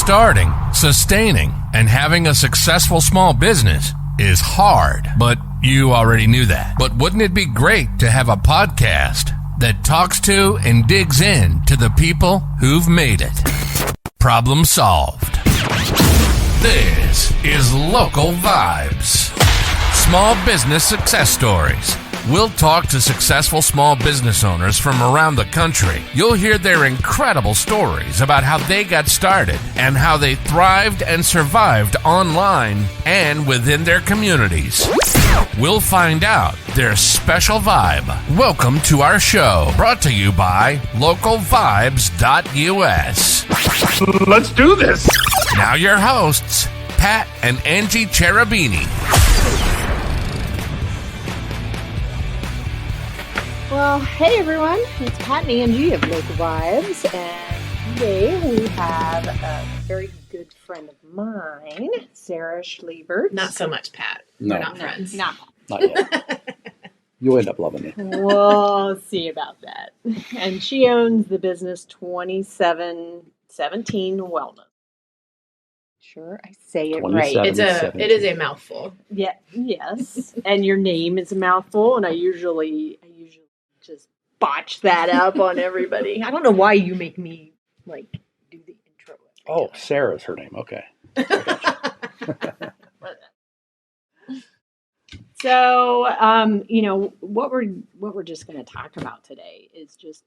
Starting, sustaining, and having a successful small business is hard, but you already knew that. But wouldn't it be great to have a podcast that talks to and digs in to the people who've made it? Problem solved. This is Local Vibes. Small business success stories. We'll talk to successful small business owners from around the country. You'll hear their incredible stories about how they got started and how they thrived and survived online and within their communities. We'll find out their special vibe. Welcome to our show, brought to you by localvibes.us. Let's do this. Now your hosts, Pat and Angie Cherubini. Well, hey everyone, it's Pat and Angie of Local Vibes, and today we have a very good friend of mine, Sarah Schlievert. Not so much, Pat. No. We're not friends. Not yet. You'll end up loving me. We'll see about that. And she owns the business 2717 Wellness. Sure, I say it right. It is a mouthful. Yeah, yes. And your name is a mouthful, and I usually just botch that up on everybody. I don't know why you make me do the intro. Oh, Sarah's her name. Okay. So, what we're just going to talk about today is just,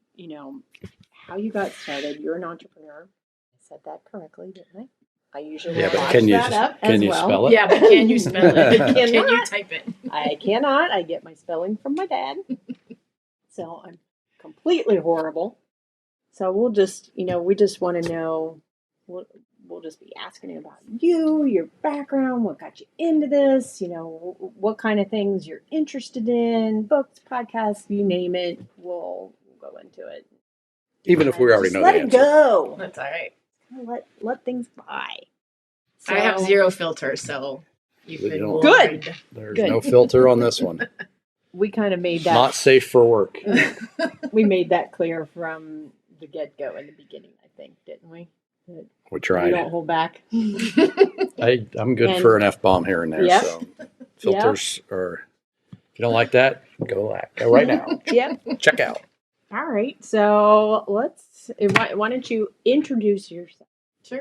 how you got started. You're an entrepreneur. I said that correctly, didn't I? I usually but can you spell it? Yeah, but can you spell it? Can you type it? I cannot. I get my spelling from my dad. So I'm completely horrible. So we'll just, we just want to know, we'll just be asking you about you, your background, what got you into this, what kind of things you're interested in, books, podcasts, you name it. We'll go into it. Even if we already know the answer. Let it go. That's all right. Let things by. So, I have zero filter, so you could. Good. There's no filter on this one. We kind of made that. Not safe for work. We made that clear from the get-go in the beginning, I think, didn't we? We tried. We don't hold back. I'm good for an F-bomb here and there. Yep. So filters are, if you don't like that, go right now. Yep. Check out. All right. So why don't you introduce yourself? Sure.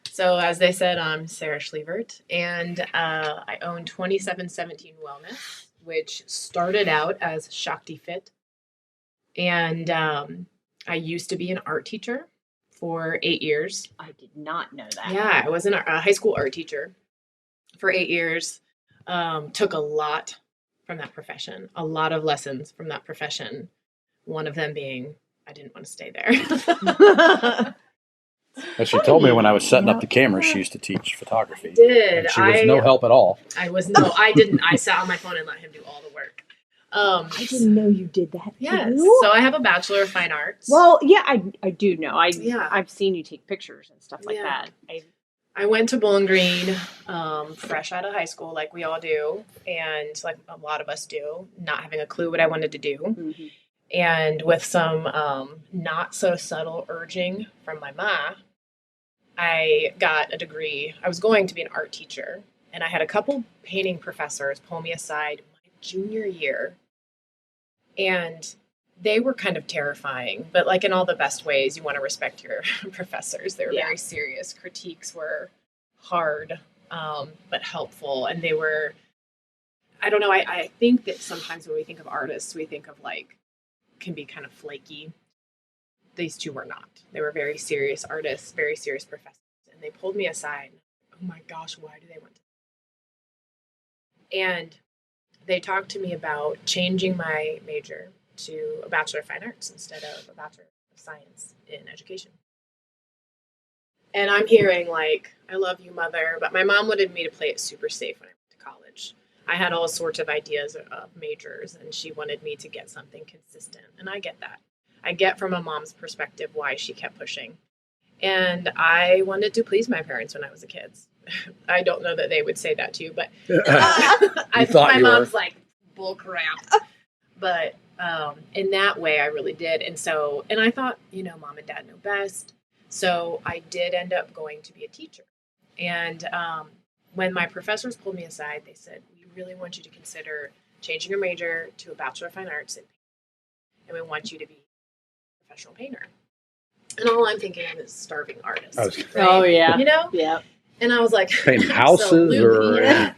So as they said, I'm Sarah Schlievert, and I own 2717 Wellness, which started out as Shakti Fit. And I used to be an art teacher for 8 years. I did not know that. Yeah, I was a high school art teacher for 8 years. Took a lot from that profession, a lot of lessons from that profession. One of them being I didn't want to stay there. As she told me when I was setting up the camera, she used to teach photography. I did. And she was no help at all. I didn't. I sat on my phone and let him do all the work. I didn't know you did that. Yes. Too. So I have a Bachelor of Fine Arts. Well, yeah, I do know. I've seen you take pictures and stuff like that. I went to Bowling Green fresh out of high school, like we all do, and like a lot of us do, not having a clue what I wanted to do. Mm-hmm. And with some not so subtle urging from my ma, I got a degree. I was going to be an art teacher, and I had a couple painting professors pull me aside my junior year, and they were kind of terrifying, but like in all the best ways, you want to respect your professors. They were very serious. Critiques were hard, but helpful, and they were, I don't know, I think that sometimes when we think of artists, we think of can be kind of flaky. These two were not. They were very serious artists, very serious professors. And they pulled me aside. Oh my gosh, why do they want to? And they talked to me about changing my major to a Bachelor of Fine Arts instead of a Bachelor of Science in Education. And I'm hearing I love you, Mother, but my mom wanted me to play it super safe when I went to college. I had all sorts of ideas of majors, and she wanted me to get something consistent. And I get that. I get from a mom's perspective why she kept pushing. And I wanted to please my parents when I was a kid. I don't know that they would say that to you, but my mom's like, bull crap. But in that way, I really did. And I thought, Mom and Dad know best. So I did end up going to be a teacher. And when my professors pulled me aside, they said, we really want you to consider changing your major to a Bachelor of Fine Arts in painting. And we want you to be a professional painter. And all I'm thinking of is starving artist. Okay. Right? Oh, yeah. You know? Yeah. And I was like, Painting houses absolutely. or Yeah.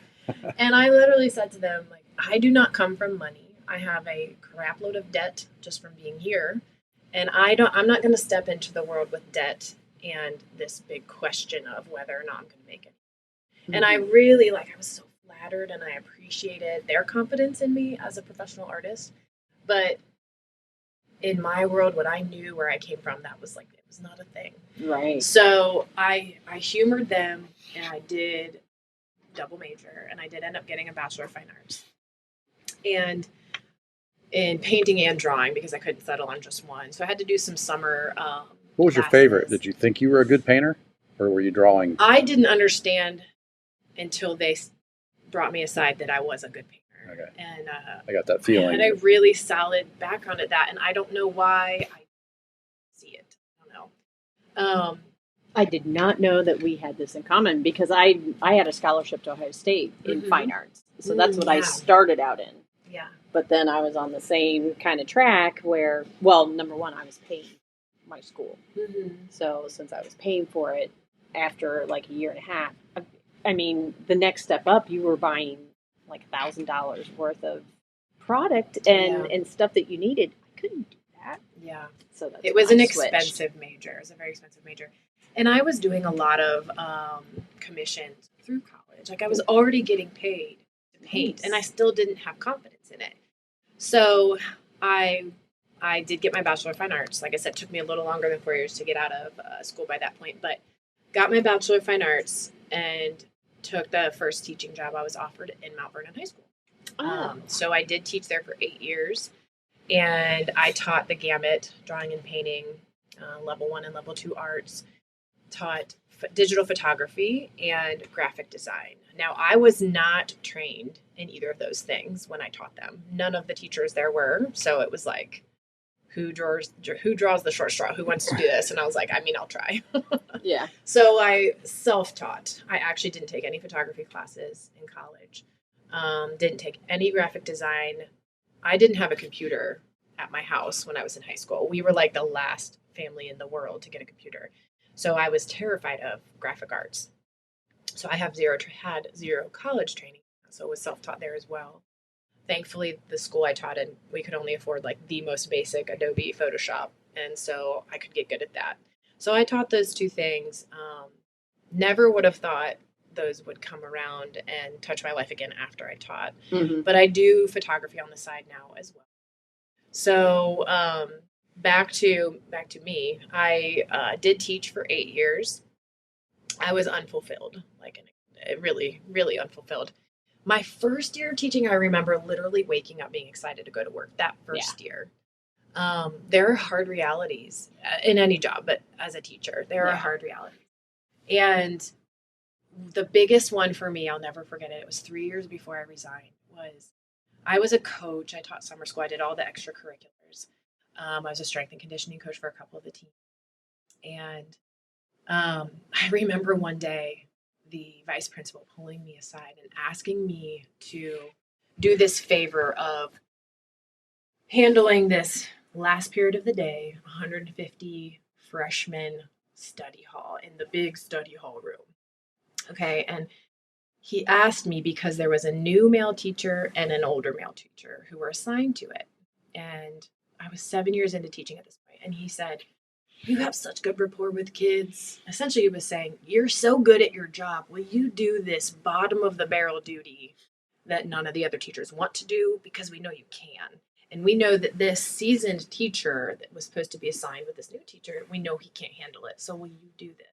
And I literally said to them, like, I do not come from money. I have a crap load of debt just from being here. And I'm not going to step into the world with debt and this big question of whether or not I'm going to make it. Mm-hmm. And I really, I was so flattered and I appreciated their confidence in me as a professional artist. But in my world, what I knew where I came from, that was it was not a thing. Right. So I humored them and I did double major and I did end up getting a Bachelor of Fine Arts. And in painting and drawing because I couldn't settle on just one. So I had to do some summer what was classes. your favorite? Did you think you were a good painter or were you drawing? I didn't understand until they brought me aside that I was a good painter. Okay. And I got that feeling. I had a really solid background at that, and I don't know why I see it. I don't know. I did not know that we had this in common because I had a scholarship to Ohio State in fine arts. So that's what I started out in. Yeah. But then I was on the same kind of track where, well, number one, I was paying my school. Mm-hmm. So since I was paying for it after a year and a half, I mean, the next step up, you were buying $1,000 worth of product and stuff that you needed. I couldn't do that. Yeah. So that's it was an expensive major. It was a very expensive major. And I was doing a lot of commissions through college. I was already getting paid to paint, and I still didn't have confidence in it. So I did get my Bachelor of Fine Arts. Like I said, it took me a little longer than 4 years to get out of school by that point, but got my Bachelor of Fine Arts and took the first teaching job I was offered in Mount Vernon High School. So I did teach there for 8 years, and I taught the gamut, drawing and painting, level 1 and level 2 arts, taught digital photography and graphic design. Now, I was not trained in either of those things when I taught them. None of the teachers there were. So it was who draws the short straw? Who wants to do this? And I was like, I'll try. Yeah. So I self-taught. I actually didn't take any photography classes in college. Didn't take any graphic design. I didn't have a computer at my house when I was in high school. We were the last family in the world to get a computer. So I was terrified of graphic arts. So I had zero college training. So was self-taught there as well. Thankfully, the school I taught in, we could only afford the most basic Adobe Photoshop. And so I could get good at that. So I taught those two things. Never would have thought those would come around and touch my life again after I taught. Mm-hmm. But I do photography on the side now as well. So back to me, I did teach for 8 years. I was unfulfilled, really, really unfulfilled. My first year of teaching, I remember literally waking up being excited to go to work that first year. There are hard realities in any job, but as a teacher, there are hard realities. And the biggest one for me, I'll never forget it. It was 3 years before I resigned. I was a coach. I taught summer school. I did all the extracurriculars. I was a strength and conditioning coach for a couple of the teams. And I remember one day the vice principal pulling me aside and asking me to do this favor of handling this last period of the day, 150 freshman study hall in the big study hall room. Okay. And he asked me because there was a new male teacher and an older male teacher who were assigned to it. And I was 7 years into teaching at this point. And he said, you have such good rapport with kids. Essentially, he was saying, you're so good at your job. Will you do this bottom of the barrel duty that none of the other teachers want to do? Because we know you can. And we know that this seasoned teacher that was supposed to be assigned with this new teacher, we know he can't handle it. So will you do this?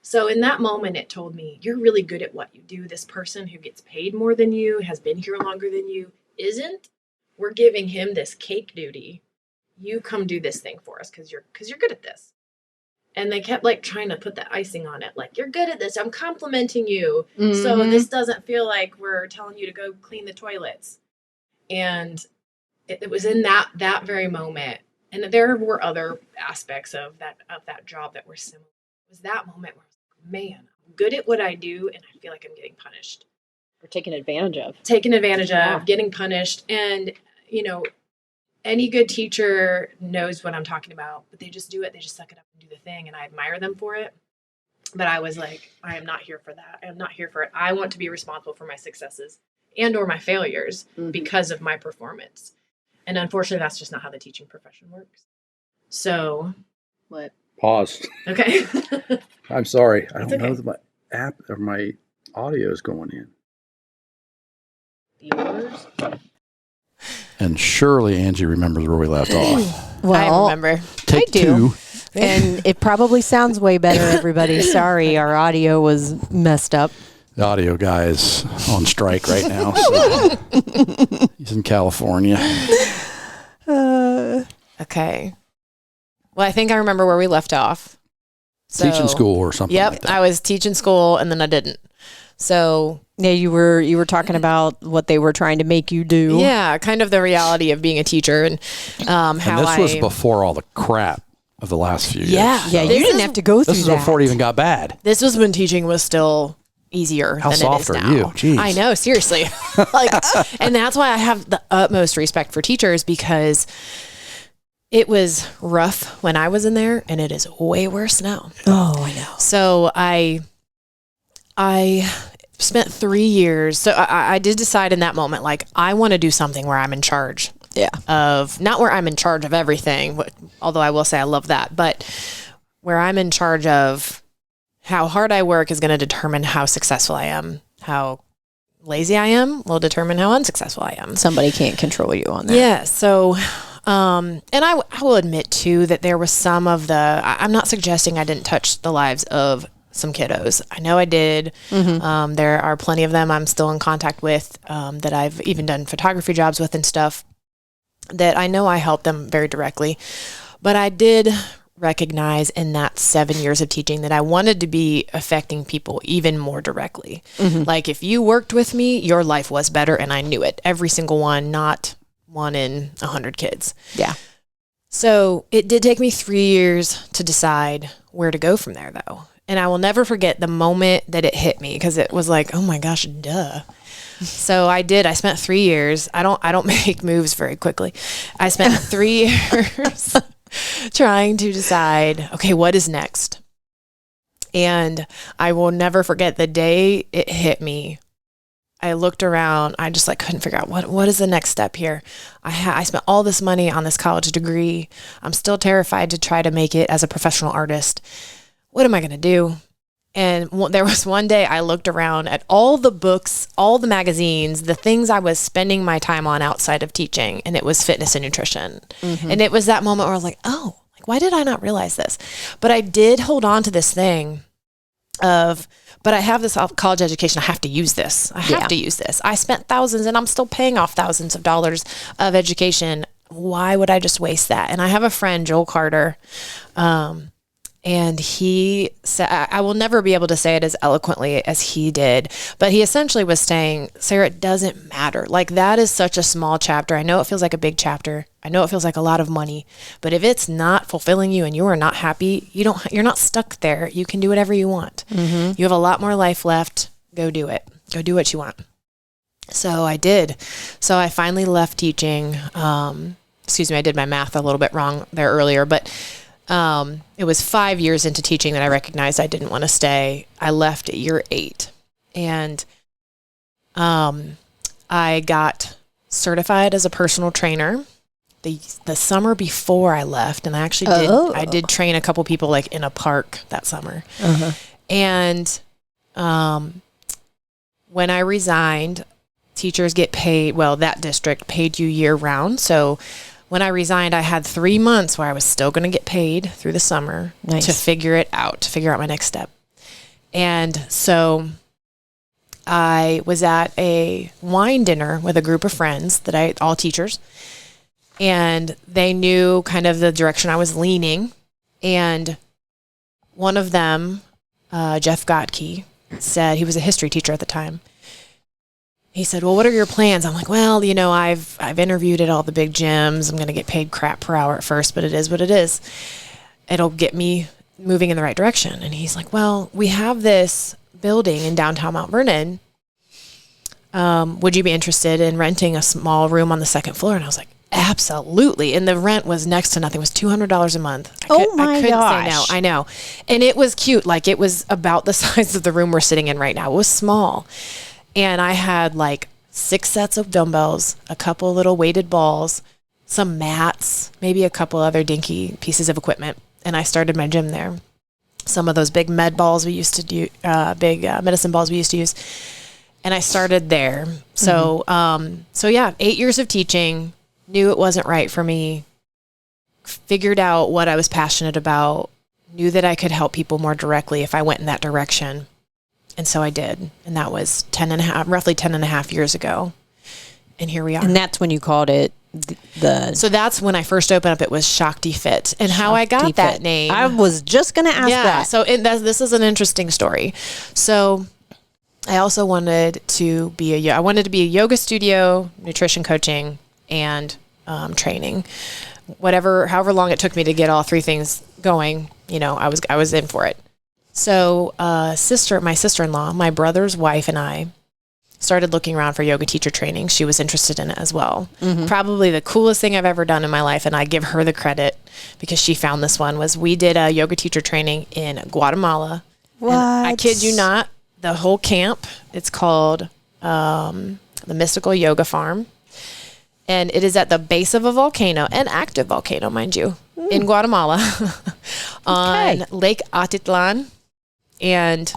So in that moment, it told me, you're really good at what you do. This person who gets paid more than you, has been here longer than you, isn't. We're giving him this cake duty. You come do this thing for us because you're good at this. And they kept trying to put the icing on it. You're good at this. I'm complimenting you. Mm-hmm. So this doesn't feel like we're telling you to go clean the toilets. And it was in that very moment. And there were other aspects of that job that were similar. It was that moment where I was like, man, I'm good at what I do, and I feel like I'm getting punished. Or taken advantage of. Taken advantage Yeah. of, getting punished. And, you know, any good teacher knows what I'm talking about, but they just do it. They just suck it up and do the thing. And I admire them for it. But I was like, I am not here for that. I am not here for it. I want to be responsible for my successes and or my failures because of my performance. And unfortunately, that's just not how the teaching profession works. So What? Pause. Okay. I'm sorry. I It's don't know okay. that my app or my audio is going in. Yours? And surely Angie remembers where we left off. Well, I remember. Take I do. two. And it probably sounds way better, everybody. Sorry, our audio was messed up. The audio guy is on strike right now. So he's in California. Okay. Well, I think I remember where we left off. So, Teaching school or something Yep, like that. I was teaching school and then I didn't. So Yeah, you were talking about what they were trying to make you do. yeah, kind of the reality of being a teacher and how and this was before all the crap of the last few years. Yeah. Yeah, This you didn't is- have to go through This is that. before it even got bad. This was when teaching was still easier How than soft it is are now. you? Jeez. I know, seriously. Like, and that's why I have the utmost respect for teachers, because it was rough when I was in there and it is way worse now. Oh, I know. So I spent 3 years. So I did decide in that moment, like, I want to do something where I'm in charge. Yeah. Of, not where I'm in charge of everything, although I will say I love that, but where I'm in charge of how hard I work is going to determine how successful I am. How lazy I am will determine how unsuccessful I am. Somebody can't control you on that. Yeah. So, and I will admit too that there was some of I'm not suggesting I didn't touch the lives of some kiddos. I know I did. There are plenty of them I'm still in contact with, that I've even done photography jobs with and stuff, that I know I helped them very directly. But I did recognize in that 7 years of teaching that I wanted to be affecting people even more directly. Like, if you worked with me, your life was better, and I knew it. Every single one, not 1 in 100 kids. Yeah. So it did take me 3 years to decide where to go from there, though. And I will never forget the moment that it hit me, because it was like, oh my gosh, duh. So I spent 3 years. I don't make moves very quickly. I spent 3 years trying to decide, okay, what is next? And I will never forget the day it hit me. I looked around. I just couldn't figure out what is the next step here. I spent all this money on this college degree. I'm still terrified to try to make it as a professional artist. What am I going to do? And there was one day I looked around at all the books, all the magazines, the things I was spending my time on outside of teaching, and it was fitness and nutrition. And it was that moment where I was like, oh, why did I not realize this? But I did hold on to this thing but I have this college education. I have to use this. I have to use this. I spent thousands and I'm still paying off thousands of dollars of education. Why would I just waste that? And I have a friend, Joel Carter, and he said, I will never be able to say it as eloquently as he did, but he essentially was saying, Sarah, it doesn't matter. Like, that is such a small chapter. I know it feels like a big chapter. I know it feels like a lot of money, but if it's not fulfilling you and you are not happy, you're not stuck there. You can do whatever you want. You have a lot more life left. Go do it. Go do what you want. So I did. So I finally left teaching. Excuse me, I did my math a little bit wrong there earlier, but it was 5 years into teaching that I recognized I didn't want to stay. I left at year 8, and I got certified as a personal trainer the summer before I left, and I actually did train a couple people in a park that summer. And when I resigned, teachers get paid. Well, that district paid you year round, so when I resigned, I had 3 months where I was still going to get paid through the summer to figure out my next step. And so I was at a wine dinner with a group of friends all teachers, and they knew kind of the direction I was leaning. And one of them, Jeff Gottke, said, he was a history teacher at the time. He said, well, what are your plans? I'm like, well, I've interviewed at all the big gyms. I'm going to get paid crap per hour at first, but it is what it is. It'll get me moving in the right direction. And he's like, well, we have this building in downtown Mount Vernon. Would you be interested in renting a small room on the second floor? And I was like, absolutely. And the rent was next to nothing. It was $200 a month. I couldn't say no. I know. And it was cute. Like, it was about the size of the room we're sitting in right now. It was small. And I had like 6 sets of dumbbells, a couple little weighted balls, some mats, maybe a couple other dinky pieces of equipment. And I started my gym there. Some of those big med balls we used to do, medicine balls we used to use. And I started there. So, so yeah, 8 years of teaching. Knew it wasn't right for me, figured out what I was passionate about, knew that I could help people more directly if I went in that direction. And so I did. And that was roughly 10 and a half years ago. And here we are. And that's when you called it So that's when I first opened up. It was Shakti Fit. And how I got that name. I was just going to ask that. So this is an interesting story. So I also wanted to be I wanted to be a yoga studio, nutrition coaching, and training, however long it took me to get all 3 things going, I was in for it. So, my sister-in-law, my brother's wife, and I started looking around for yoga teacher training. She was interested in it as well. Probably the coolest thing I've ever done in my life, and I give her the credit because she found this one, was we did a yoga teacher training in Guatemala. What? And I kid you not, the whole camp, it's called the Mystical Yoga Farm. And it is at the base of a volcano, an active volcano, mind you, in Guatemala, on Lake Atitlan. And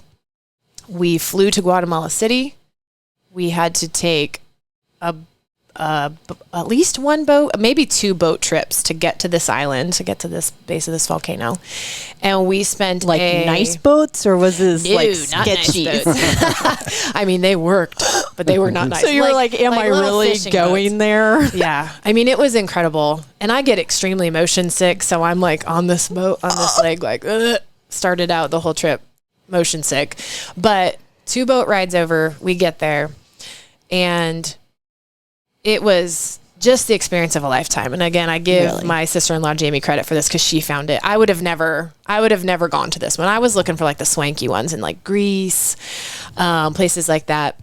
we flew to Guatemala City. We had to take at least 1 boat, maybe 2 boat trips to get to this island, to get to this base of this volcano. And we spent nice boats, or was this not sketchy? Nice boats. I mean, they worked, but they were not nice. So you were like, am I really going there? Yeah. I mean, it was incredible. And I get extremely motion sick. So I'm like on this boat, on this leg, like, started out the whole trip motion sick. But 2 boat rides over, we get there. And it was just the experience of a lifetime. And again, I give my sister-in-law Jamie credit for this because she found it. I would have never gone to this one. I was looking for like the swanky ones in like Greece, places like that.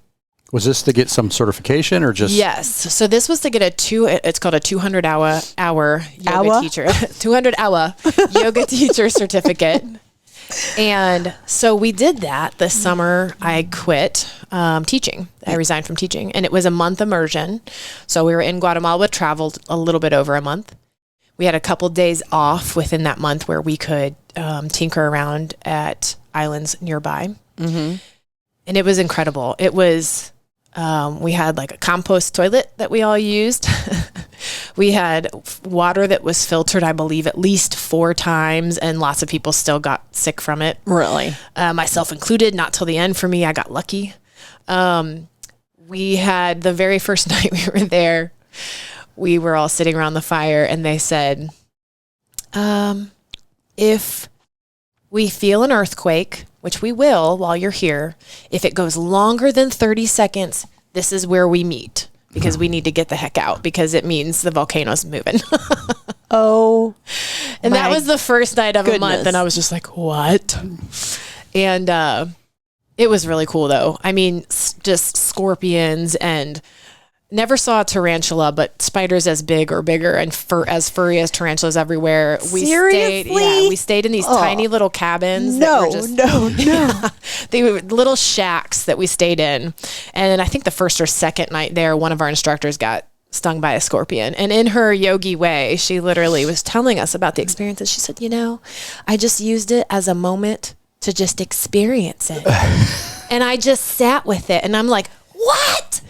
Was this to get some certification or just? Yes. So this was to get it's called a 200-hour yoga teacher, 200-hour yoga teacher certificate. And so we did that this summer. I quit teaching. I resigned from teaching, and it was a month immersion. So we were in Guatemala, traveled a little bit over a month. We had a couple days off within that month where we could tinker around at islands nearby. And it was incredible. It was, we had like a compost toilet that we all used. We had water that was filtered, I believe, at least 4 times, and lots of people still got sick from it. Really? Myself included, not till the end for me. I got lucky. We had the very first night we were there, we were all sitting around the fire, and they said, if we feel an earthquake, which we will while you're here, if it goes longer than 30 seconds, this is where we meet. Because we need to get the heck out because it means the volcano's moving. And that was the first night of a month. And I was just like, what? And it was really cool though. I mean, just scorpions, and never saw a tarantula, but spiders as big or bigger and as furry as tarantulas everywhere. We stayed in these tiny little cabins. No. They were little shacks that we stayed in. And I think the first or second night there, one of our instructors got stung by a scorpion. And in her yogi way, she literally was telling us about the experiences. She said, I just used it as a moment to just experience it. And I just sat with it. And I'm like, what?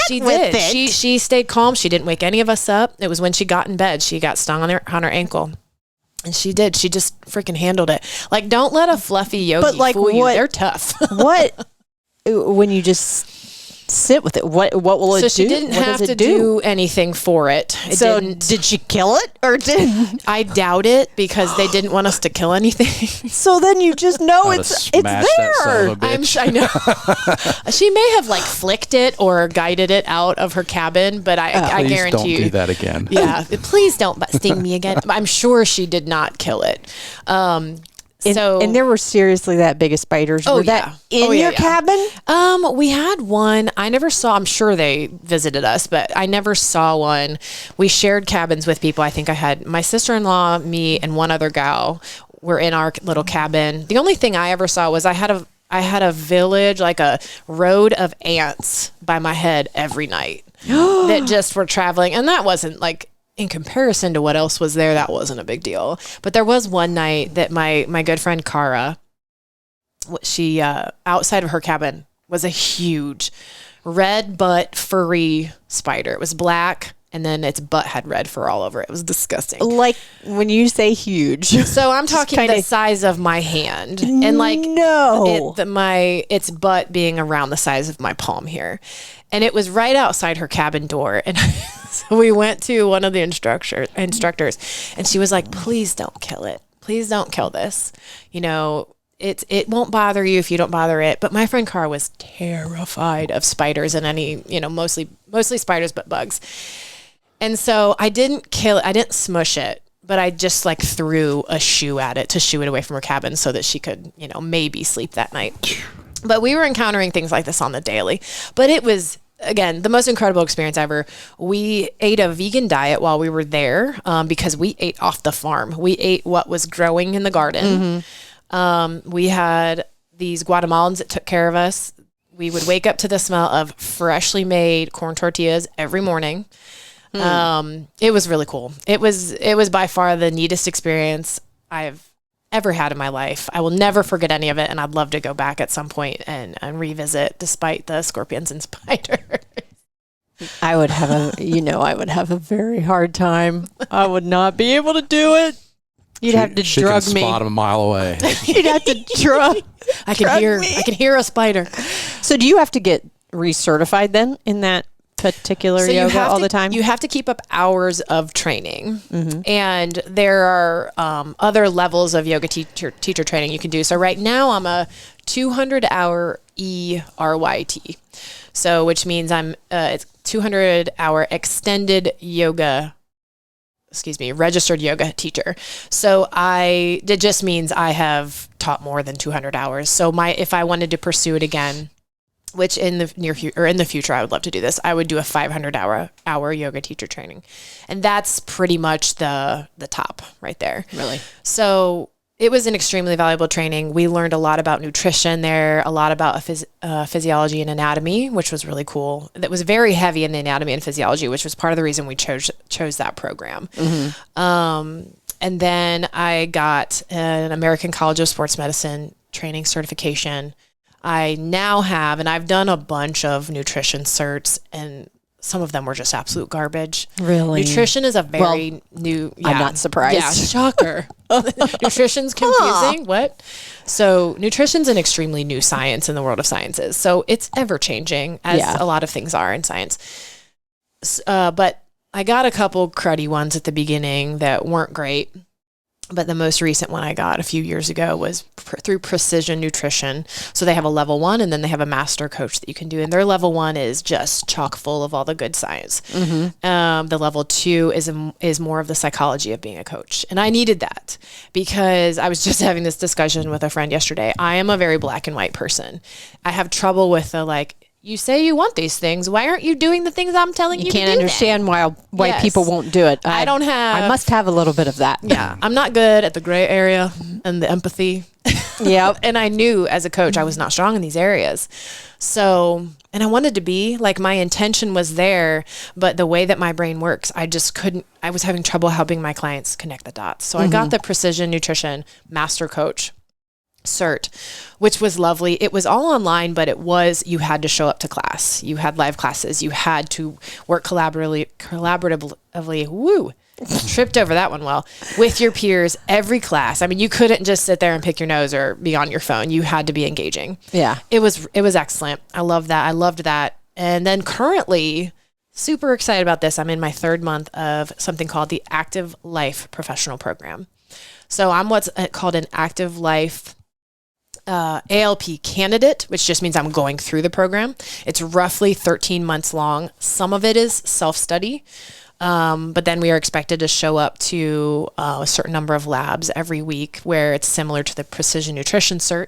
She did. She stayed calm. She didn't wake any of us up. It was when she got in bed. She got stung on her ankle. And she did. She just freaking handled it. Like, don't let a fluffy yogi fool you. They're tough. When you just sit with it, what will it do? So she didn't have to do anything for it. Did she kill it or didn't? I doubt it because they didn't want us to kill anything. So then you just know it's there. I know. She may have like flicked it or guided it out of her cabin, but I guarantee you. Don't do that again. Yeah, please don't sting me again. I'm sure she did not kill it. And there were seriously that big of spiders. Oh, were that in your cabin? We had one. I never saw, I'm sure they visited us, but I never saw one. We shared cabins with people. I think I had my sister-in-law, me, and one other gal were in our little cabin. The only thing I ever saw was I had a village, like a road of ants by my head every night that just were traveling. And that wasn't like, in comparison to what else was there, that wasn't a big deal. But there was one night that my good friend Cara, she outside of her cabin was a huge red butt furry spider. It was black, and then its butt had red fur all over it. It was disgusting. Like when you say huge. So I'm talking the size of my hand, and like its butt being around the size of my palm here, and it was right outside her cabin door. And so we went to one of the instructors, and she was like, "Please don't kill it. Please don't kill this. You know, it won't bother you if you don't bother it." But my friend Cara was terrified of spiders and any, mostly spiders, but bugs. And so I didn't kill it. I didn't smush it, but I just like threw a shoe at it to shoo it away from her cabin so that she could, maybe sleep that night. But we were encountering things like this on the daily. But it was, again, the most incredible experience ever. We ate a vegan diet while we were there because we ate off the farm. We ate what was growing in the garden. Mm-hmm. We had these Guatemalans that took care of us. We would wake up to the smell of freshly made corn tortillas every morning. It was really cool. It was by far the neatest experience I've ever had in my life. I will never forget any of it, and I'd love to go back at some point and revisit, despite the scorpions and spiders. I would have a very hard time. I would not be able to do it. You'd have to drug me. Spot him a mile away. You'd have to drug. I can hear a spider. So do you have to get recertified then in that particular yoga all the time? You have to keep up hours of training. Mm-hmm. And there are other levels of yoga teacher training you can do. So right now I'm a 200-hour ERYT. So which means I'm it's 200-hour extended yoga, registered yoga teacher. So it just means I have taught more than 200 hours. So if I wanted to pursue it again, which in the future I would love to do this, I would do a 500-hour yoga teacher training. And that's pretty much the top right there. Really? So it was an extremely valuable training. We learned a lot about nutrition there, a lot about physiology and anatomy, which was really cool. That was very heavy in the anatomy and physiology, which was part of the reason we chose that program. Mm-hmm. And then I got an American College of Sports Medicine training certification. I now have, and I've done a bunch of nutrition certs, and some of them were just absolute garbage. Really? Nutrition is a very new... Yeah, I'm not surprised. Yeah, shocker. Nutrition's confusing. What? So nutrition's an extremely new science in the world of sciences. So it's ever-changing, as a lot of things are in science. But I got a couple cruddy ones at the beginning that weren't great. But the most recent one I got a few years ago was through Precision Nutrition. So they have a level 1, and then they have a master coach that you can do. And their level 1 is just chock full of all the good science. Mm-hmm. The level 2 is more of the psychology of being a coach. And I needed that because I was just having this discussion with a friend yesterday. I am a very black and white person. I have trouble with the you say you want these things. Why aren't you doing the things I'm telling you to do? You can't understand why white people won't do it. I must have a little bit of that. Yeah. I'm not good at the gray area and the empathy. Yep. And I knew as a coach, I was not strong in these areas. So, and I wanted to be, my intention was there, but the way that my brain works, I just couldn't, I was having trouble helping my clients connect the dots. So I got the Precision Nutrition Master Coach cert, which was lovely. It was all online, but you had to show up to class. You had live classes. You had to work collaboratively, tripped over that one with your peers every class. I mean, you couldn't just sit there and pick your nose or be on your phone. You had to be engaging. Yeah. It was excellent. I loved that. And then currently, super excited about this. I'm in my 3rd month of something called the Active Life Professional Program. So I'm what's called an Active Life ALP candidate, which just means I'm going through the program. It's roughly 13 months long. Some of it is self-study. But then we are expected to show up to a certain number of labs every week where it's similar to the precision nutrition cert.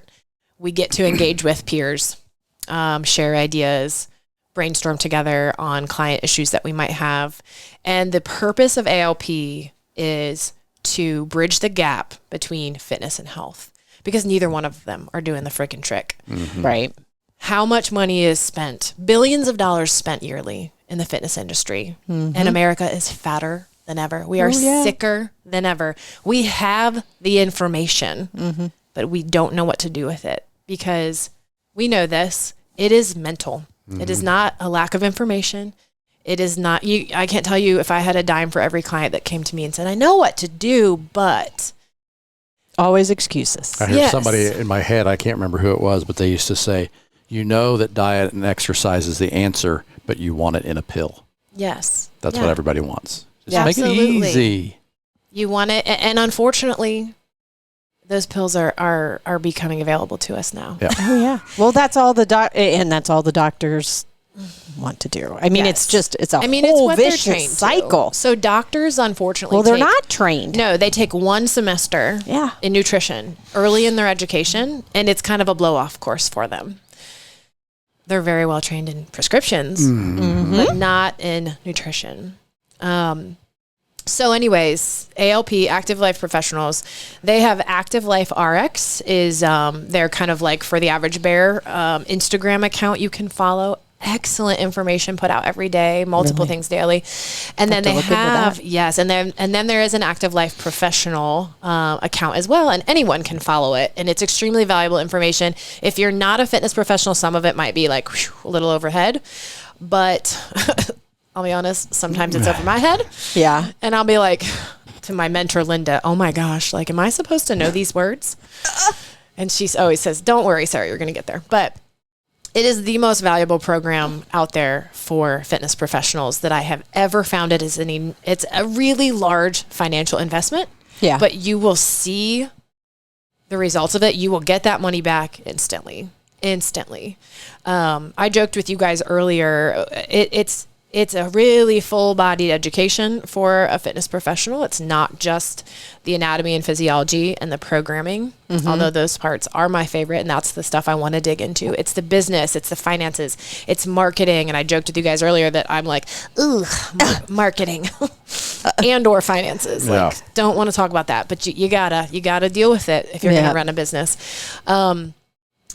We get to engage with peers, share ideas, brainstorm together on client issues that we might have. And the purpose of ALP is to bridge the gap between fitness and health, because neither one of them are doing the freaking trick. Right. How much money is spent, billions of dollars spent yearly in the fitness industry. And America is fatter than ever. We are sicker than ever. We have the information, but we don't know what to do with it, because we know this. It is mental. It is not a lack of information. It is not, I can't tell you if I had a dime for every client that came to me and said, I know what to do, but. Always excuses. I heard somebody in my head, I can't remember who it was, but they used to say, you know that diet and exercise is the answer, but you want it in a pill. Yes. That's what everybody wants. Just Yeah, make absolutely. it easy. You want it. And unfortunately, those pills are becoming available to us now. Yeah. Oh yeah. Well, that's all the that's all the doctors want to do. I mean, Yes. it's a it's whole what they're vicious trained cycle. to. So doctors, unfortunately, Well, they're not trained. No, they take one semester in nutrition early in their education, and it's kind of a blow-off course for them. They're very well trained in prescriptions, but not in nutrition. So anyways, ALP, Active Life Professionals, they have Active Life RX is, they're kind of like for the average bear, Instagram account you can follow. Excellent information put out every day, multiple things daily. And then they have, and then there is an Active Life Professional account as well, and anyone can follow it. And it's extremely valuable information. If you're not a fitness professional, some of it might be like a little overhead, but I'll be honest, sometimes it's over my head. Yeah. And I'll be like to my mentor, Linda, oh my gosh, like, am I supposed to know these words? And she always says, don't worry, Sarah, you're going to get there. But it is the most valuable program out there for fitness professionals that I have ever found. It's a really large financial investment. Yeah. But you will see the results of it. You will get that money back instantly. I joked with you guys earlier. It's a really full-bodied education for a fitness professional. It's not just the anatomy and physiology and the programming, although those parts are my favorite, and that's the stuff I want to dig into. It's the business, it's the finances, it's marketing. And I joked with you guys earlier that I'm like, ooh, marketing and or finances. Like, don't want to talk about that, but you gotta deal with it if you're going to run a business.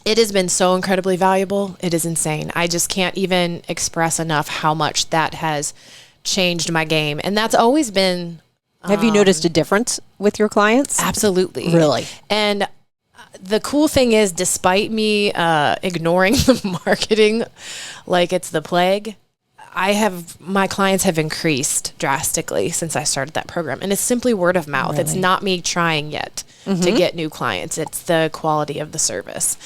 It has been so incredibly valuable. It is insane. I just can't even express enough how much that has changed my game. And that's always been... Have you noticed a difference with your clients? Absolutely. Really? And the cool thing is, despite me ignoring the marketing like it's the plague, my clients have increased drastically since I started that program. And it's simply word of mouth. Really? It's not me trying yet to get new clients. It's the quality of the service.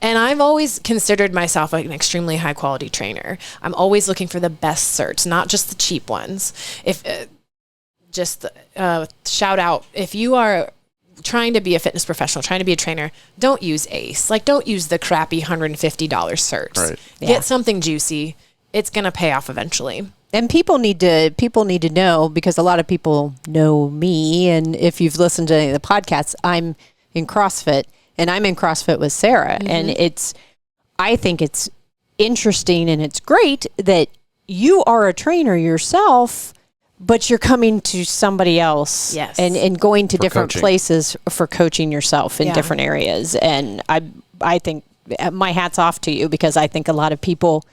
And I've always considered myself an extremely high quality trainer. I'm always looking for the best certs, not just the cheap ones. Shout out, if you are trying to be a fitness professional, trying to be a trainer, don't use ACE. Like, don't use the crappy $150 certs. Right. Get something juicy. It's going to pay off eventually. And people need to know, because a lot of people know me. And if you've listened to any of the podcasts, I'm in CrossFit, and I'm in CrossFit with Sarah. And I think it's interesting and it's great that you are a trainer yourself, but you're coming to somebody else and going to different places for coaching yourself in different areas. And I think my hat's off to you, because I think a lot of people,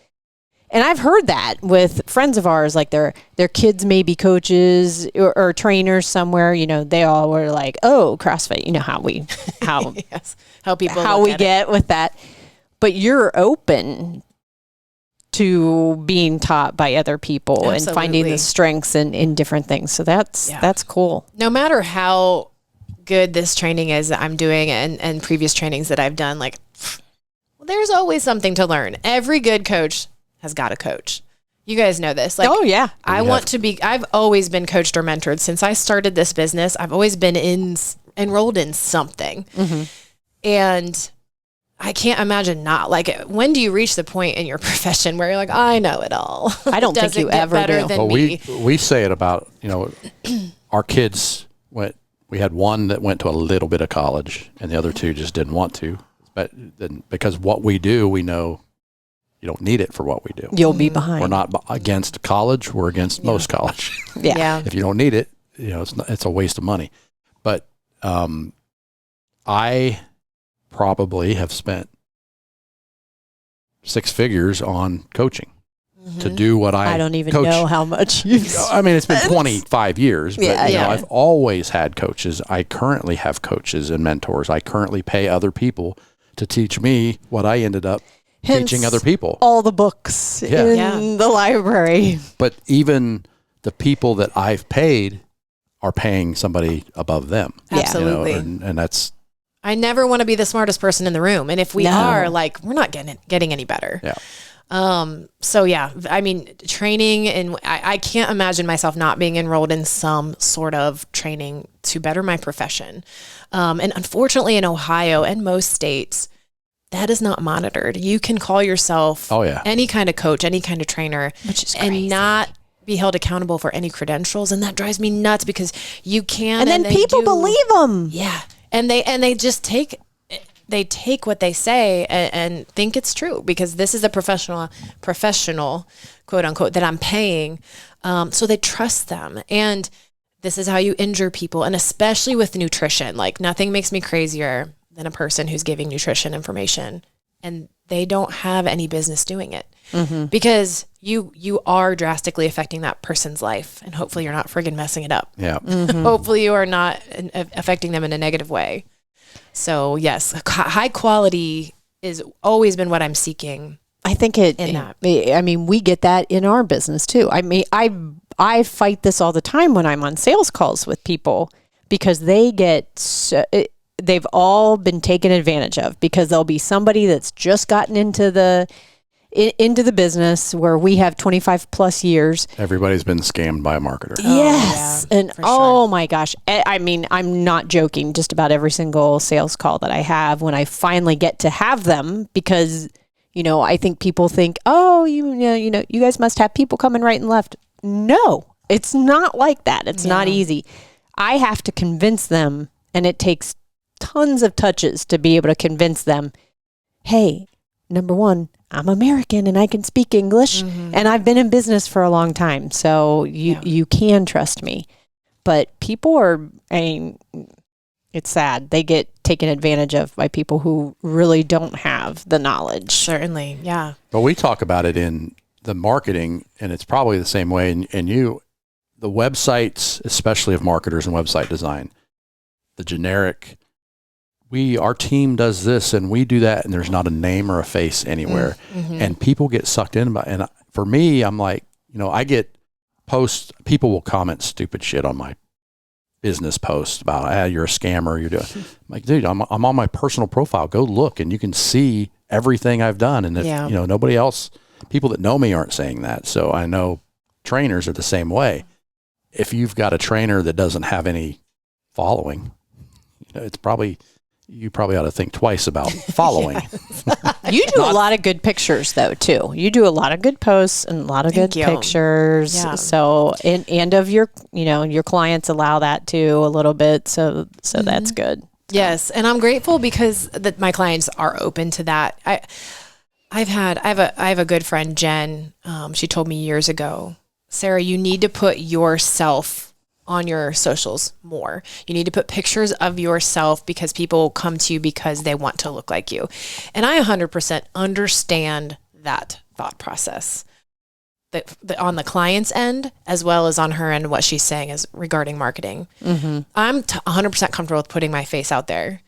and I've heard that with friends of ours, like their kids may be coaches or trainers somewhere, they all were like, oh, CrossFit, how we get with that. But you're open to being taught by other people. Absolutely. And finding the strengths in different things. So that's cool. No matter how good this training is that I'm doing and previous trainings that I've done, there's always something to learn. Every good coach has got a coach. You guys know this. Oh yeah. I've always been coached or mentored since I started this business. I've always been enrolled in something. And I can't imagine not like it. When do you reach the point in your profession where you're like, I know it all? I don't think you ever do. Than Well, me. we say it about, our kids we had one that went to a little bit of college and the other two just didn't want to. But then because what we do, we know you don't need it for what we do. You'll be behind. We're not against college. We're against most college. Yeah. If you don't need it, it's a waste of money. But I probably have spent 6 figures on coaching to do what I don't even coach. know how much you've I mean, it's been 25 years, but Yeah. I've always had coaches. I currently have coaches and mentors. I currently pay other people to teach me what I ended up teaching other people. All the books in the library. But even the people that I've paid are paying somebody above them. Absolutely. And that's, I never want to be the smartest person in the room. And if we are, like, we're not getting any better. Yeah. So yeah, I mean, training, and I can't imagine myself not being enrolled in some sort of training to better my profession. And unfortunately in Ohio and most states, that is not monitored. You can call yourself any kind of coach, any kind of trainer, which is and crazy. not be held accountable for any credentials. And that drives me nuts because you can, And then people believe them. Yeah. And they just take what they say and think it's true because this is a professional, quote unquote, that I'm paying. So they trust them. And this is how you injure people. And especially with nutrition, like nothing makes me crazier than a person who's giving nutrition information and they don't have any business doing it because you are drastically affecting that person's life. And hopefully you're not friggin' messing it up. yeah. Hopefully you are not affecting them in a negative way. So yes, high quality is always been what I'm seeking. I think I mean, we get that in our business too. I mean, I fight this all the time when I'm on sales calls with people because they've all been taken advantage of because there'll be somebody that's just gotten into the business where we have 25 plus years. Everybody's been scammed by a marketer. Yes. And for sure. my gosh. I mean, I'm not joking. Just about every single sales call that I have when I finally get to have them because, I think people think, oh, you guys must have people coming right and left. No, it's not like that. It's not easy. I have to convince them, and it takes tons of touches to be able to convince them, hey, number one, I'm American and I can speak English and I've been in business for a long time. So you can trust me. But people it's sad. They get taken advantage of by people who really don't have the knowledge. Certainly. Yeah. But we talk about it in the marketing, and it's probably the same way the websites, especially of marketers and website design, the generic, our team does this and we do that, and there's not a name or a face anywhere. And people get sucked in and for me, I'm like, I get posts, people will comment stupid shit on my business posts about, you're a scammer, you're doing. I'm like, dude, I'm on my personal profile. Go look and you can see everything I've done. And if, nobody else, people that know me aren't saying that. So I know trainers are the same way. If you've got a trainer that doesn't have any following, you probably ought to think twice about following. You do a lot of good pictures though, too. You do a lot of good posts and a lot of good pictures. Yeah. So, and of your clients allow that too a little bit. So that's good. Yes. And I'm grateful because my clients are open to that. I have a good friend, Jen. She told me years ago, Sarah, you need to put yourself on your socials more. You need to put pictures of yourself because people come to you because they want to look like you. And I 100% understand that thought process. That on the client's end, as well as on her end, what she's saying is regarding marketing. I'm 100% comfortable with putting my face out there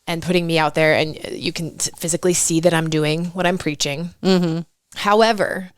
and putting me out there, and you can physically see that I'm doing what I'm preaching. However,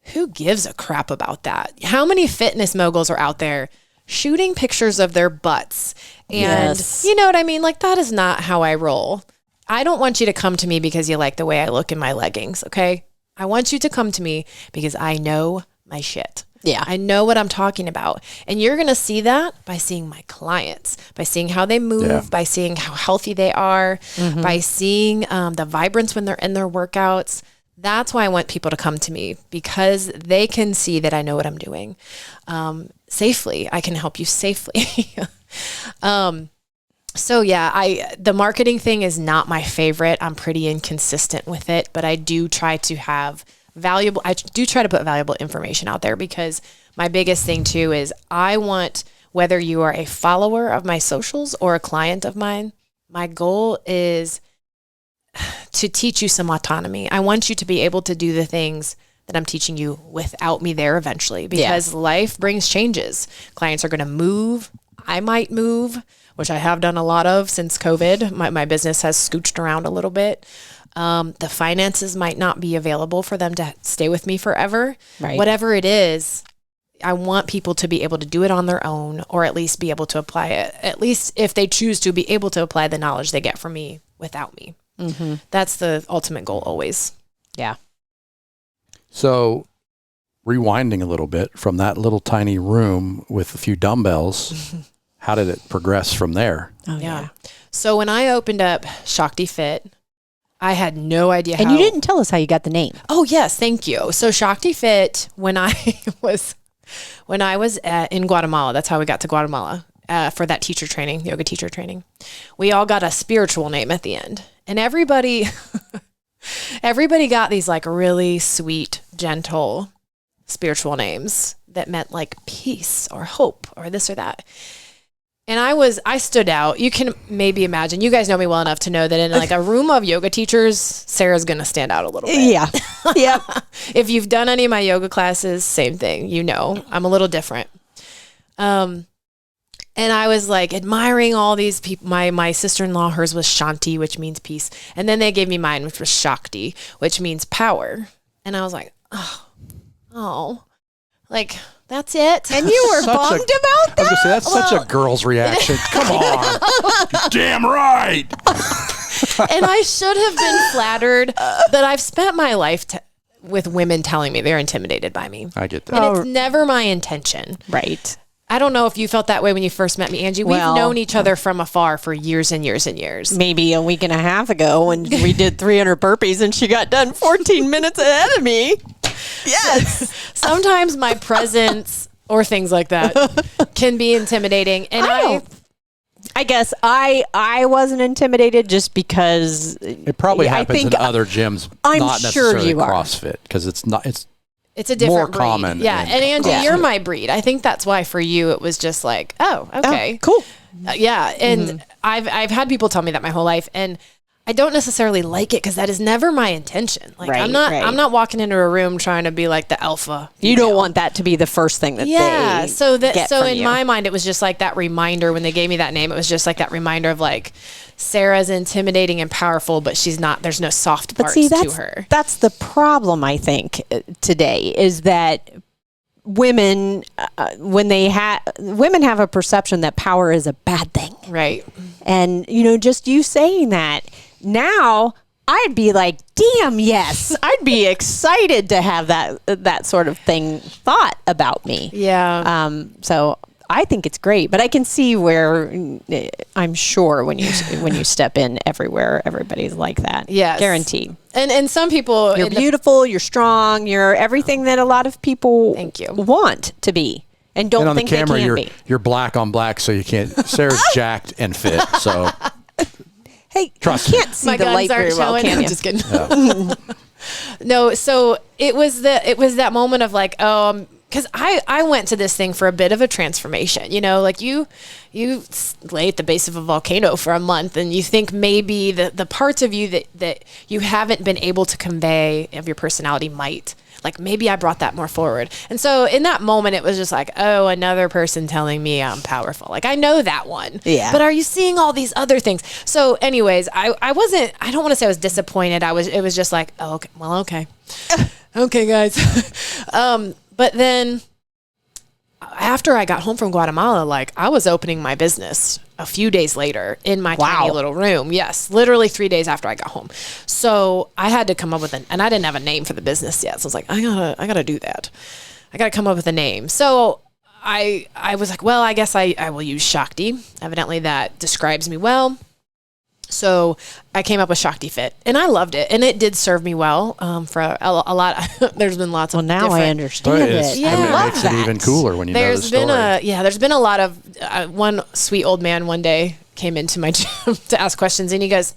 who gives a crap about that? How many fitness moguls are out there shooting pictures of their butts? And you know what I mean? That is not how I roll. I don't want you to come to me because you like the way I look in my leggings, okay? I want you to come to me because I know my shit. Yeah. I know what I'm talking about. And you're going to see that by seeing my clients, by seeing how they move, by seeing how healthy they are, by seeing the vibrance when they're in their workouts. That's why I want people to come to me, because they can see that I know what I'm doing safely. I can help you safely. So yeah, the marketing thing is not my favorite. I'm pretty inconsistent with it, but I do try to have I do try to put valuable information out there, because my biggest thing too is I want, whether you are a follower of my socials or a client of mine, my goal is to teach you some autonomy. I want you to be able to do the things that I'm teaching you without me there eventually, because life brings changes. Clients are going to move. I might move, which I have done a lot of since COVID. My business has scooched around a little bit. The finances might not be available for them to stay with me forever. Right. Whatever it is, I want people to be able to do it on their own, or at least be able to apply it. At least if they choose to, be able to apply the knowledge they get from me without me. Mm-hmm. That's the ultimate goal always. Yeah. So rewinding a little bit from that little tiny room with a few dumbbells, how did it progress from there? Oh, yeah. So when I opened up Shakti Fit, I had no idea how. And you didn't tell us how you got the name. Oh, yes. Thank you. So Shakti Fit, when I was in Guatemala, that's how we got to Guatemala for that teacher training, yoga teacher training. We all got a spiritual name at the end. And everybody got these like really sweet, gentle spiritual names that meant like peace or hope or this or that. And I stood out. You can maybe imagine, you guys know me well enough to know that in like a room of yoga teachers, Sarah's going to stand out a little bit. Yeah. Yeah. If you've done any of my yoga classes, same thing, I'm a little different. And I was like admiring all these people. My sister-in-law, hers was Shanti, which means peace. And then they gave me mine, which was Shakti, which means power. And I was like, oh, like, that's it. And you were bummed about that? I was going to say, that's such a girl's reaction. Come on. Damn right. And I should have been flattered, but I've spent my life with women telling me they're intimidated by me. I get that. And it's never my intention. Right. I don't know if you felt that way when you first met me, Angie. We've known each other from afar for years and years and years. Maybe a week and a half ago when we did 300 burpees and she got done 14 minutes ahead of me. Yes. Sometimes my presence or things like that can be intimidating. And I guess I wasn't intimidated just because it probably happens in other gyms, I'm not sure necessarily you are. CrossFit, because it's a different more breed. common. Yeah. And Angie, you're my breed. I think that's why for you it was just like, oh, okay. Oh, cool. Yeah. And I've had people tell me that my whole life, and I don't necessarily like it because that is never my intention. Like I'm not walking into a room trying to be like the alpha. You don't want that to be the first thing that they so in you. my mind it was just like that reminder when they gave me that name. It was just like that reminder of like, Sarah's intimidating and powerful, but she's not. There's no soft parts to her. That's the problem, I think, today, is that women, women have a perception that power is a bad thing. Right. And, just you saying that, now I'd be like, damn, yes. I'd be excited to have that sort of thing thought about me. Yeah. So I think it's great, but I can see where I'm sure when you step in everywhere, everybody's like that. Yes. Guaranteed. And some people, you're beautiful, you're strong, you're everything that a lot of people want to be and don't on think the camera, they can be. You're black on black, so you can't. Sarah's jacked and fit, so. Hey, trust you can't see my the guns light very aren't well, showing. can you? I'm just kidding. Yeah. No, so it was that moment of like, because I went to this thing for a bit of a transformation, like you lay at the base of a volcano for a month and you think maybe the parts of you that you haven't been able to convey of your personality might. Like maybe I brought that more forward. And so in that moment, it was just like, oh, another person telling me I'm powerful. Like I know that one. Yeah. But are you seeing all these other things? So anyways, I don't want to say I was disappointed. It was just like, oh, okay. Well, okay. Okay, guys. But then after I got home from Guatemala, like I was opening my business a few days later in my tiny little room. Yes, literally 3 days after I got home. So I had to come up with and I didn't have a name for the business yet. So I was like, I gotta do that. I got to come up with a name. So I was like, well, I guess I will use Shakti. Evidently that describes me well. So I came up with Shakti Fit, and I loved it, and it did serve me well for a lot. There's been lots of Well, now different, I understand it. Yeah. I it love makes that. it even cooler when you know the There's story. been a lot of one sweet old man one day came into my gym to ask questions, and he goes,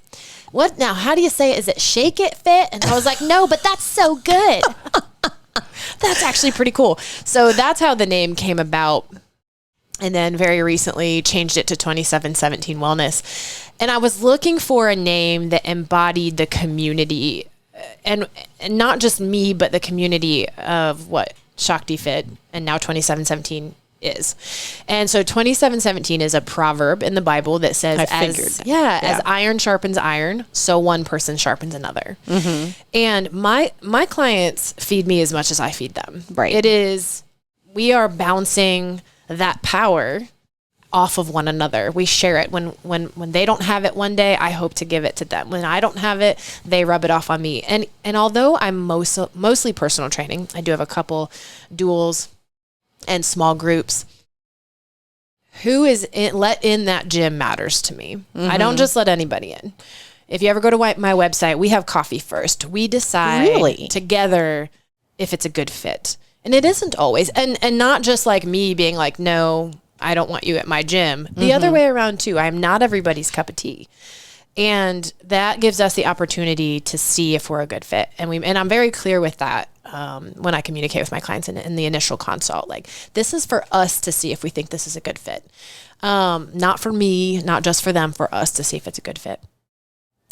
"What now? How do you say it? Is it Shake It Fit?" And I was like, "No, but that's so good." That's actually pretty cool. So that's how the name came about. And then very recently changed it to 2717 Wellness. And I was looking for a name that embodied the community and not just me, but the community of what Shakti Fit and now 2717 is. And so 2717 is a proverb in the Bible that says, as iron sharpens iron, so one person sharpens another. Mm-hmm. And my clients feed me as much as I feed them. Right. We are bouncing that power off of one another. We share it. When they don't have it one day, I hope to give it to them. When I don't have it, they rub it off on me. And although I'm mostly personal training, I do have a couple duals and small groups. Who is let in that gym matters to me. Mm-hmm. I don't just let anybody in. If you ever go to my website, we have coffee first. We decide together if it's a good fit. And it isn't always. And not just like me being like, no, I don't want you at my gym. The other way around too. I'm not everybody's cup of tea. And that gives us the opportunity to see if we're a good fit. And I'm very clear with that when I communicate with my clients in the initial consult. Like, this is for us to see if we think this is a good fit. Not for me, not just for them, for us to see if it's a good fit.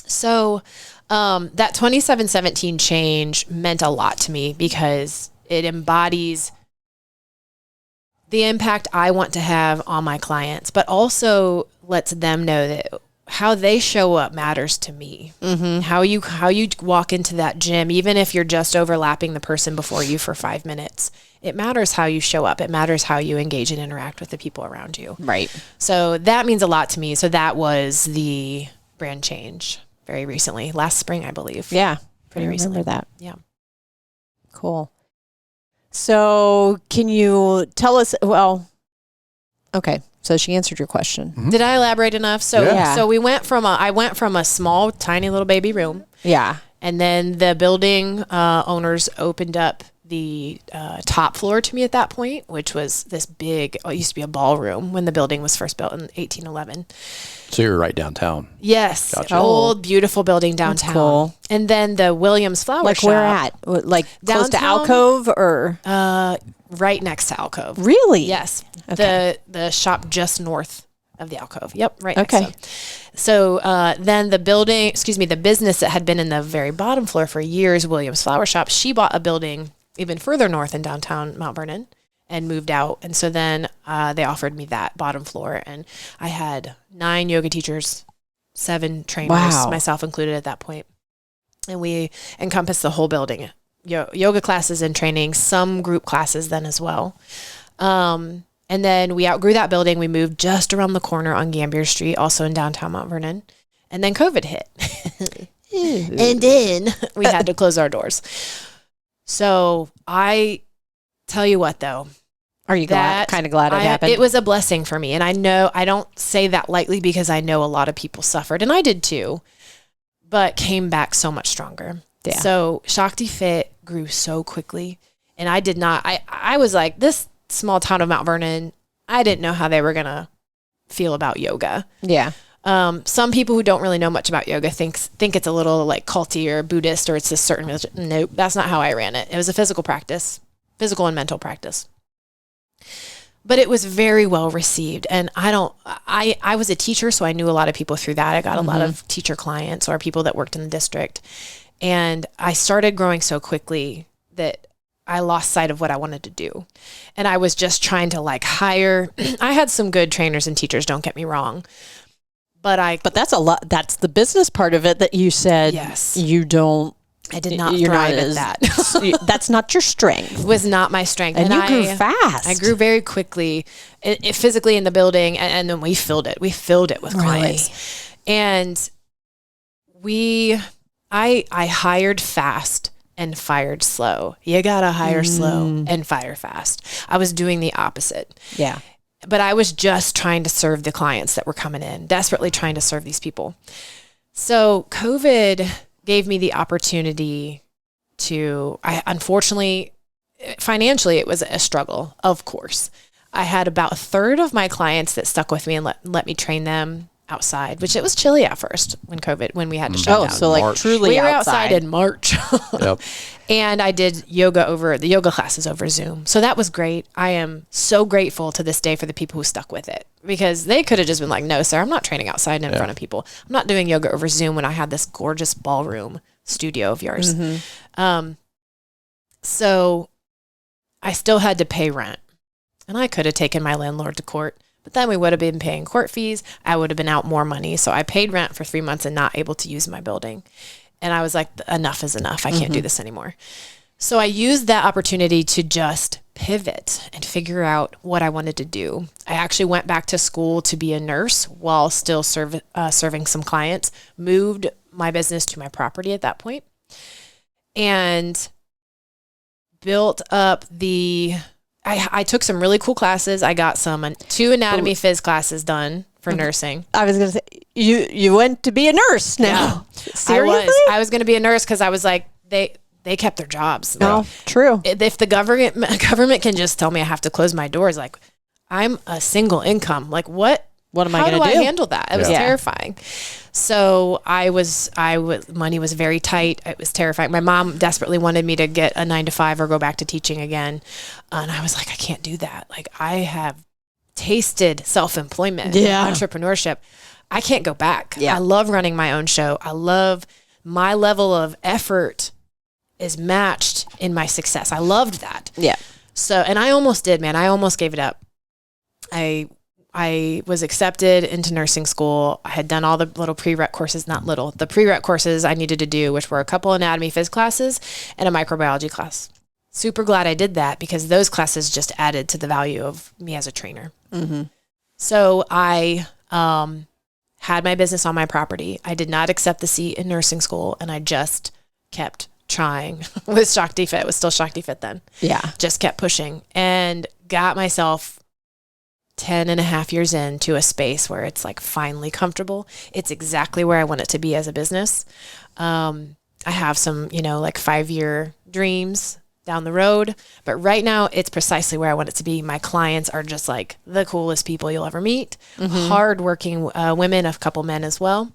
So that 2717 change meant a lot to me because it embodies the impact I want to have on my clients, but also lets them know that how they show up matters to me. Mm-hmm. How you walk into that gym, even if you're just overlapping the person before you for 5 minutes, it matters how you show up. It matters how you engage and interact with the people around you. Right. So that means a lot to me. So that was the brand change very recently, last spring, I believe. Yeah. Pretty recently. recently. That. Yeah. Cool. So can you tell us, okay. So she answered your question. Mm-hmm. Did I elaborate enough? So, Yeah. so I went from a small, tiny little baby room. Yeah. And then the building owners opened up the top floor to me at that point, which was this big, it used to be a ballroom when the building was first built in 1811. So you're right downtown. Yes. Gotcha. Old, beautiful building downtown. That's cool. And then the Williams Flower Like Shop. where at? Like close to Downtown? Alcove or? Right next to Alcove. Really? Yes. Okay. The shop just north of the Alcove. Yep. Right. Okay. Next to. So then the business that had been in the very bottom floor for years, Williams Flower Shop, she bought a building even further north in downtown Mount Vernon and moved out. And so then they offered me that bottom floor. And I had 9 yoga teachers, 7 trainers, Wow. myself included at that point. And we encompassed the whole building. Yoga classes and training, some group classes then as well. And then we outgrew that building. We moved just around the corner on Gambier Street, also in downtown Mount Vernon. And then COVID hit. And then we had to close our doors. So I tell you what, though. Are you kind of glad it happened? It was a blessing for me. And I know I don't say that lightly because I know a lot of people suffered, and I did too, but came back so much stronger. Yeah. So Shakti Fit grew so quickly. And I did not, I was like, this small town of Mount Vernon, I didn't know how they were going to feel about yoga. Yeah. Some people who don't really know much about yoga think it's a little like culty or Buddhist or it's a certain religion. Nope, that's not how I ran it. It was a physical and mental practice. But it was very well received. And I was a teacher, so I knew a lot of people through that. I got a lot of teacher clients or people that worked in the district. And I started growing so quickly that I lost sight of what I wanted to do. And I was just trying to like hire. I had some good trainers and teachers, don't get me wrong. But that's a lot. That's the business part of it that you said. Yes. You don't. I did not thrive at that. That's not your strength. It was not my strength. And you grew fast. I grew very quickly, physically in the building, and then we filled it. We filled it with clients. And I hired fast and fired slow. You got to hire slow and fire fast. I was doing the opposite. Yeah. But I was just trying to serve the clients that were coming in, desperately trying to serve these people. So COVID gave me the opportunity to, unfortunately, financially, it was a struggle, of course. I had about a third of my clients that stuck with me and let me train them outside, which it was chilly at first when we had to shut down. So like March. truly We were outside. outside in March. Yep. And I did the yoga classes over Zoom. So that was great. I am so grateful to this day for the people who stuck with it, because they could have just been like, no, sir, I'm not training outside and in front of people. I'm not doing yoga over Zoom when I had this gorgeous ballroom studio of yours. So I still had to pay rent, and I could have taken my landlord to court, but then we would have been paying court fees. I would have been out more money. So I paid rent for 3 months and not able to use my building. And I was like, enough is enough. I can't do this anymore. So I used that opportunity to just pivot and figure out what I wanted to do. I actually went back to school to be a nurse while still serving some clients, moved my business to my property at that point, and built up I took some really cool classes. I got two anatomy phys classes done for nursing. I was going to say, you went to be a nurse now. Seriously? I was going to be a nurse because I was like, they kept their jobs. No, true. If the government can just tell me I have to close my doors, like, I'm a single income. Like, what am I going to do? How do I handle that? It was terrifying. So money was very tight. It was terrifying. My mom desperately wanted me to get a 9-to-5 or go back to teaching again. And I was like, I can't do that. Like, I have tasted self-employment, entrepreneurship. I can't go back. I love running my own show. I love my level of effort is matched in my success. I loved that. Yeah. So, and I almost did, man. I almost gave it up. I was accepted into nursing school. I had done all the little prereq courses, the prereq courses I needed to do, which were a couple anatomy phys classes and a microbiology class. Super glad I did that, because those classes just added to the value of me as a trainer. So I had my business on my property. I did not accept the seat in nursing school, and I just kept trying with Shakti Fit. It was still Shakti Fit then. Yeah. Just kept pushing and got myself 10 and a half years into a space where it's like finally comfortable. It's exactly where I want it to be as a business. I have some, like 5-year dreams down the road, but right now it's precisely where I want it to be. My clients are just like the coolest people you'll ever meet, hardworking women, a couple men as well.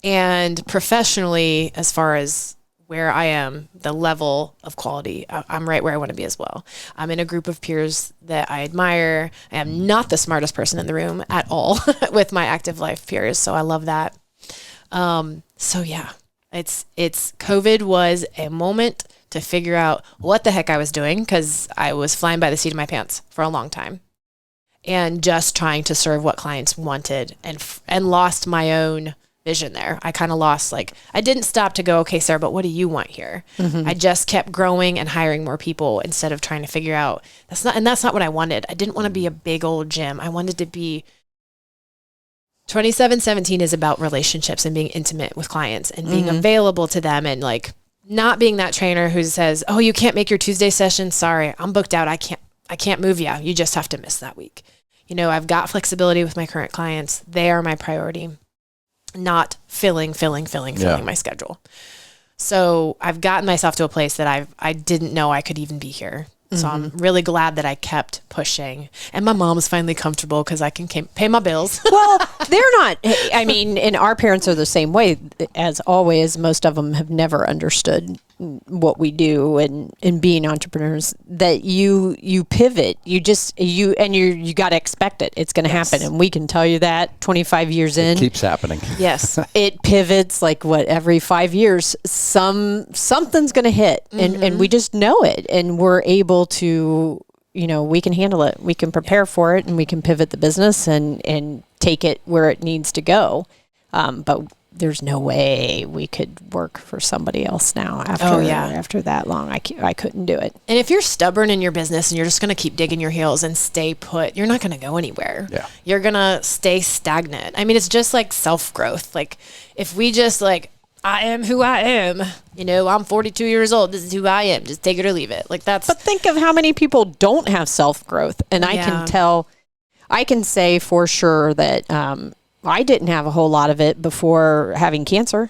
And professionally, as far as where I am, the level of quality, I'm right where I want to be as well. I'm in a group of peers that I admire. I am not the smartest person in the room at all with my active life peers. So I love that. So yeah, it's COVID was a moment to figure out what the heck I was doing, because I was flying by the seat of my pants for a long time and just trying to serve what clients wanted, and lost my own vision there. I kind of lost, I didn't stop to go, okay, Sarah, but what do you want here? I just kept growing and hiring more people instead of trying to figure out that's not what I wanted. I didn't want to be a big old gym. I wanted to be 2717 is about relationships and being intimate with clients and being available to them, and not being that trainer who says, oh, you can't make your Tuesday session. Sorry, I'm booked out. I can't move you. You just have to miss that week. I've got flexibility with my current clients. They are my priority, not filling my schedule. So I've gotten myself to a place that I didn't know I could even be here. So I'm really glad that I kept pushing, and my mom's finally comfortable because I can pay my bills. Well, they're not, I mean, and our parents are the same way. As always, most of them have never understood what we do, and being entrepreneurs, that you pivot, you got to expect it. It's going to happen. And we can tell you that 25 years in. It keeps happening. Yes. It pivots every 5 years, something's going to hit, and we just know it, and we're able to, we can handle it. We can prepare for it, and we can pivot the business and take it where it needs to go. But there's no way we could work for somebody else now after that long. I couldn't do it. And if you're stubborn in your business and you're just going to keep digging your heels and stay put, you're not going to go anywhere. Yeah. You're going to stay stagnant. I mean, it's just like self-growth. If we just I am who I am. You know, I'm 42 years old. This is who I am. Just take it or leave it. Like that's. But think of how many people don't have self-growth. And I can say for sure that I didn't have a whole lot of it before having cancer.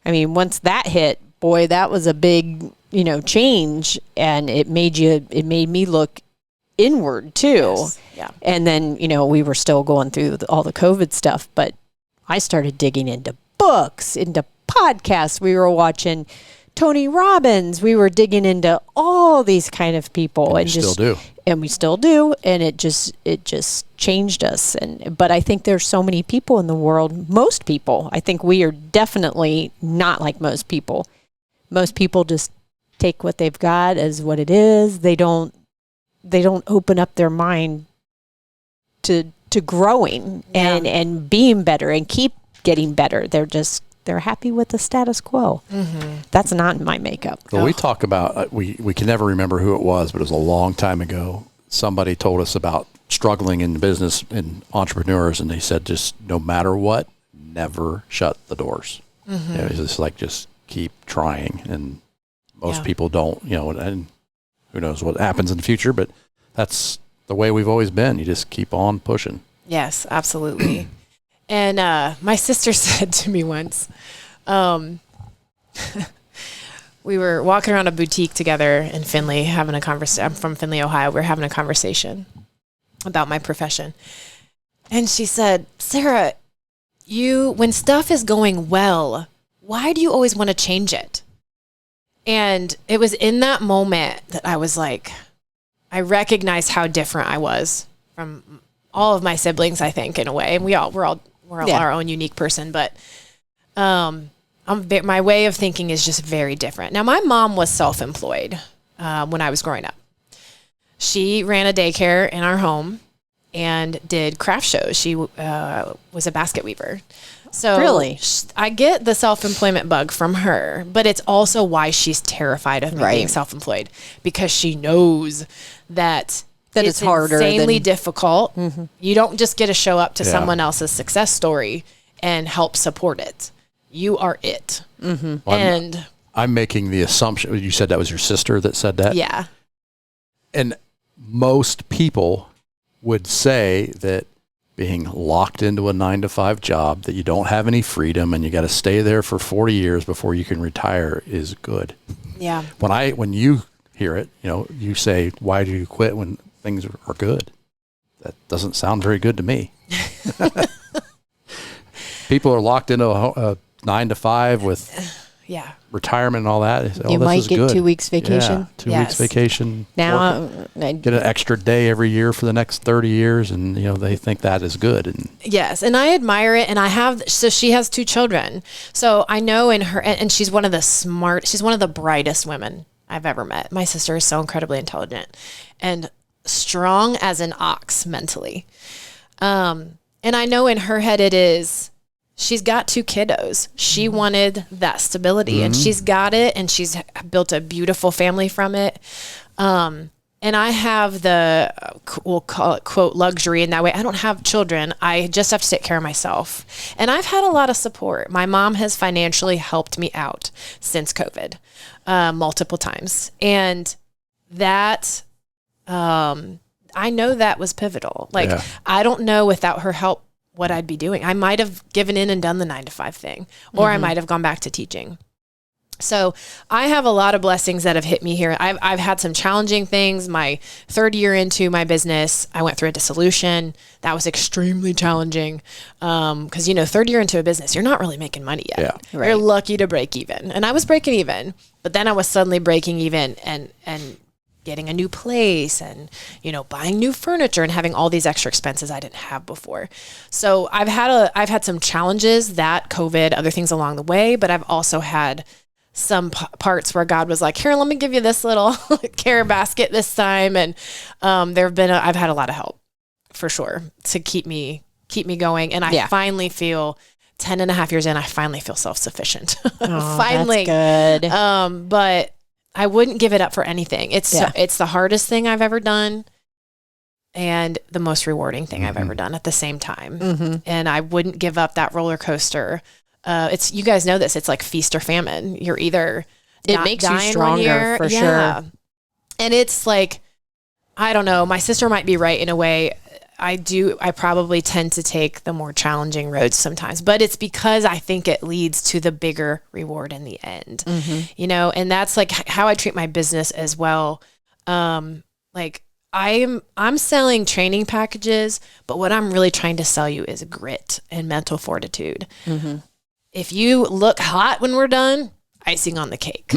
I mean, once that hit, boy, that was a big, change. And it made me look inward too. Yes. Yeah. And then, we were still going through all the COVID stuff, but I started digging into books, into podcasts. We were watching Tony Robbins. We were digging into all these kind of people, and we still do. And it just changed us. But I think there's so many people in the world. Most people, I think we are definitely not like most people. Most people just take what they've got as what it is. They don't open up their mind to growing and being better and keep getting better. They're happy with the status quo. Mm-hmm. That's not in my makeup. Well, we talk about, we can never remember who it was, but it was a long time ago. Somebody told us about struggling in business and entrepreneurs, and they said, just no matter what, never shut the doors. Mm-hmm. It's just like, just keep trying. And most people don't, and who knows what happens in the future, but that's the way we've always been. You just keep on pushing. Yes, absolutely. And my sister said to me once, we were walking around a boutique together in Findlay, having a conversation. I'm from Findlay, Ohio. We were having a conversation about my profession. And she said, Sarah, when stuff is going well, why do you always want to change it? And it was in that moment that I was like, I recognized how different I was from all of my siblings, I think, in a way. And we're all our own unique person, but my way of thinking is just very different. Now, my mom was self-employed when I was growing up. She ran a daycare in our home and did craft shows. She was a basket weaver. So really, I get the self-employment bug from her, but it's also why she's terrified of me being self-employed, because she knows that it's harder, insanely difficult. Mm-hmm. You don't just get to show up to someone else's success story and help support it. You are it. Mm-hmm. Well, and I'm making the assumption, you said that was your sister that said that? Yeah. And most people would say that being locked into a 9-to-5 job, that you don't have any freedom and you got to stay there for 40 years before you can retire, is good. Yeah. When you hear it, you say, why do you quit when things are good? That doesn't sound very good to me. People are locked into a 9-to-5 with retirement and all that. You might get 2 weeks vacation. Yeah, 2 weeks vacation. Now get an extra day every year for the next 30 years, and they think that is good. And yes, and I admire it. And so she has 2 children. So I know in her, and she's one of the brightest women I've ever met. My sister is so incredibly intelligent and strong as an ox mentally. And I know in her head she's got 2 kiddos. She wanted that stability, and she's got it, and she's built a beautiful family from it. And I have the, we'll call it quote, luxury in that way. I don't have children. I just have to take care of myself. And I've had a lot of support. My mom has financially helped me out since COVID, multiple times. And that, I know that was pivotal. I don't know without her help what I'd be doing. I might have given in and done the 9-to-5 thing, or I might have gone back to teaching. So I have a lot of blessings that have hit me here. I've had some challenging things. My 3rd year into my business, I went through a dissolution. That was extremely challenging. Cause 3rd year into a business, you're not really making money yet. Yeah. Right. You're lucky to break even. And I was breaking even, but then I was suddenly breaking even and getting a new place and, buying new furniture and having all these extra expenses I didn't have before. So I've had some challenges, that COVID, other things along the way, but I've also had some parts where God was like, here, let me give you this little care basket this time. And I've had a lot of help for sure to keep me going. And I finally feel 10 and a half years in, I finally feel self-sufficient. Oh, finally. That's good. But I wouldn't give it up for anything. It's the hardest thing I've ever done and the most rewarding thing I've ever done at the same time. Mm-hmm. And I wouldn't give up that roller coaster it's, you guys know this, it's like feast or famine. You're either It makes you stronger for sure. And it's like, I don't know, my sister might be right in a way. I probably tend to take the more challenging roads sometimes, but it's because I think it leads to the bigger reward in the end, you know, and that's like how I treat my business as well. Like I'm selling training packages, but what I'm really trying to sell you is grit and mental fortitude. If you look hot when we're done, icing on the cake.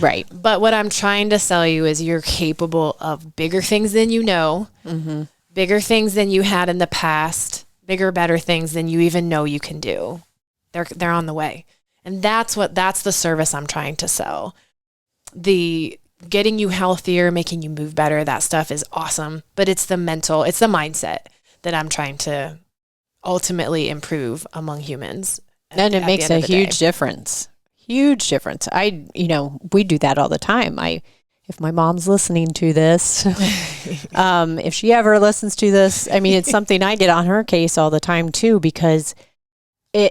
Right. But what I'm trying to sell you is you're capable of bigger things than you know, bigger things than you had in the past, bigger, better things than you even know you can do. They're on the way. And that's the service I'm trying to sell. The getting you healthier, making you move better, that stuff is awesome. But it's the mindset that I'm trying to ultimately improve among humans. And it makes a huge difference. Huge difference. We do that all the time. If my mom's listening to this, if she ever listens to this, I mean, it's something I get on her case all the time too, because I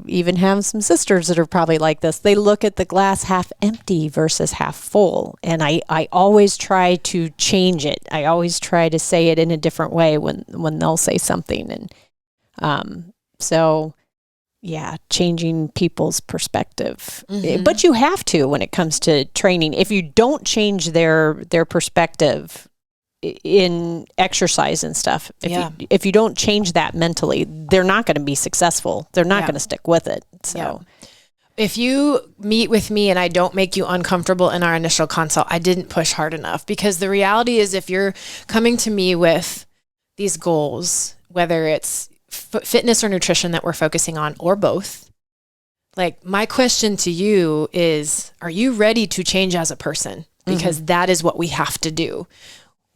even have some sisters that are probably like this. They look at the glass half empty versus half full. And I always try to change it. I always try to say it in a different way when they'll say something. And so yeah, changing people's perspective. But you have to when it comes to training. If you don't change their perspective in exercise and stuff, if you don't change that mentally, they're not going to be successful. They're not going to stick with it. So if you meet with me and I don't make you uncomfortable in our initial consult, I didn't push hard enough, because the reality is if you're coming to me with these goals, whether it's fitness or nutrition that we're focusing on, or both, like my question to you is, are you ready to change as a person? Because that is what we have to do.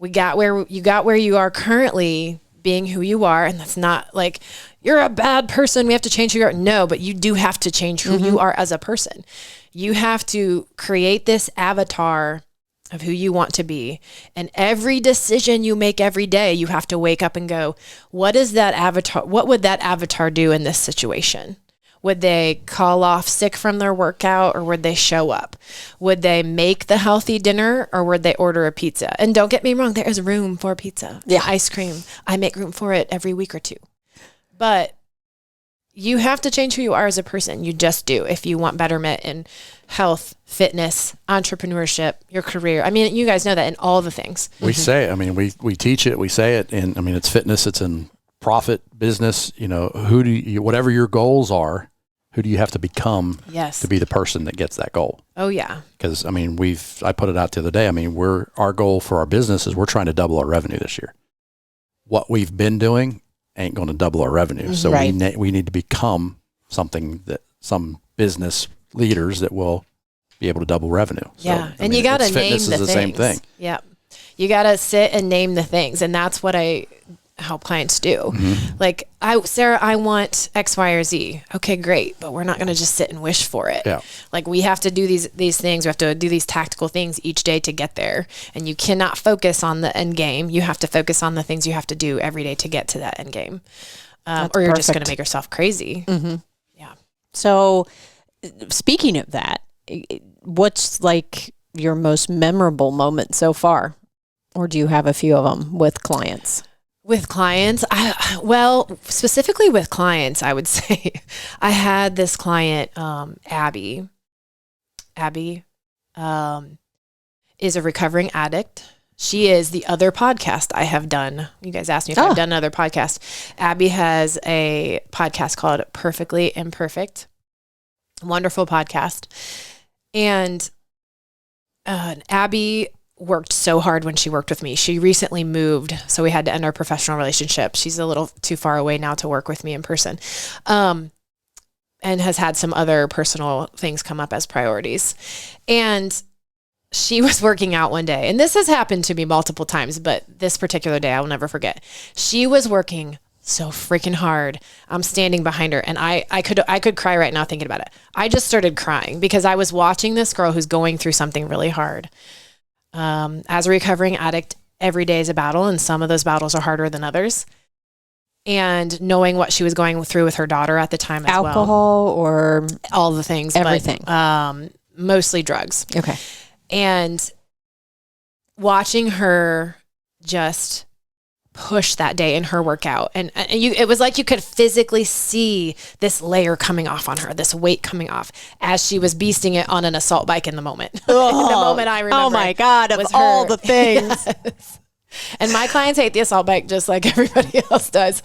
You got where you are currently being who you are. And that's not like you're a bad person, we have to change who you are. No, but you do have to change who you are as a person. You have to create this avatar of who you want to be. And every decision you make every day, you have to wake up and go, what would that avatar do in this situation? Would they call off sick from their workout, or would they show up? Would they make the healthy dinner, or would they order a pizza? And don't get me wrong, there is room for pizza, ice cream. I make room for it every week or two. But you have to change who you are as a person. You just do, if you want betterment in health, fitness, entrepreneurship, your career. I mean, you guys know that in all the things. We say it. I mean, we teach it. We say it. And I mean, it's fitness. It's in profit, business. You know, whatever your goals are, who do you have to become to be the person that gets that goal? Oh yeah. Because I mean, I put it out the other day. I mean, our goal for our business is we're trying to double our revenue this year. What we've been doing ain't going to double our revenue. So we need to become something that some business leaders that will be able to double revenue. Yeah. So, and you got to name the things. Same thing. Yeah. You got to sit and name the things. And that's what I help clients do. Like, Sarah, I want X, Y, or Z. Okay, great. But we're not going to just sit and wish for it. Yeah. Like, we have to do these things. We have to do these tactical things each day to get there. And you cannot focus on the end game. You have to focus on the things you have to do every day to get to that end game. Or you're just going to make yourself crazy. Yeah. So speaking of that, what's like your most memorable moment so far? Or do you have a few of them with clients? With clients, specifically with clients, I would say I had this client, Abby. Abby is a recovering addict. She is the other podcast I have done. You guys asked me if I've done another podcast. Abby has a podcast called Perfectly Imperfect. Wonderful podcast. And Abby worked so hard when she worked with me. She recently moved, so we had to end our professional relationship. She's a little too far away now to work with me in person, and has had some other personal things come up as priorities. And she was working out one day, and this has happened to me multiple times, but this particular day I will never forget. She was working so freaking hard. I'm standing behind her, and I could cry right now thinking about it. I just started crying because I was watching this girl who's going through something really hard. As a recovering addict, every day is a battle, and some of those battles are harder than others. and knowing what she was going through with her daughter at the time as well. Alcohol or all the things, everything. But, mostly drugs. Okay. And watching her just push that day in her workout, and it was like you could physically see this layer coming off on her, this weight coming off as she was beasting it on an assault bike in the moment. In the moment I remember. Oh my God, of all the things. Yes. And my clients hate the assault bike just like everybody else does.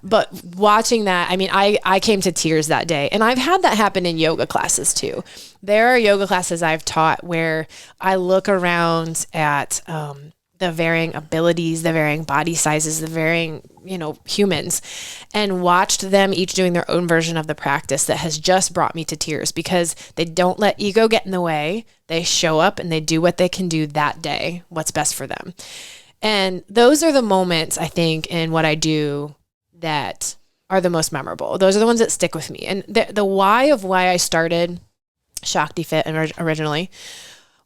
But watching that, I mean, I came to tears that day. And I've had that happen in yoga classes too. There are yoga classes I've taught where I look around at the varying abilities, the varying body sizes, the varying, humans, and watched them each doing their own version of the practice that has just brought me to tears because they don't let ego get in the way. They show up and they do what they can do that day, what's best for them. And those are the moments, I think, in what I do that are the most memorable. Those are the ones that stick with me. And the why of why I started Shakti Fit originally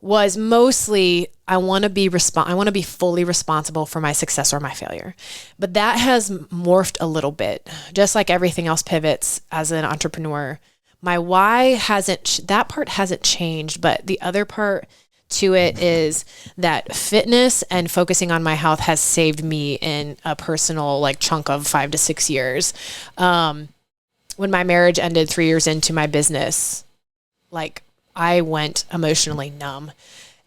was mostly I want to be fully responsible for my success or my failure. But that has morphed a little bit. Just like everything else pivots as an entrepreneur. My why that part hasn't changed, but the other part to it is that fitness and focusing on my health has saved me in a personal chunk of 5 to 6 years. When my marriage ended 3 years into my business, I went emotionally numb.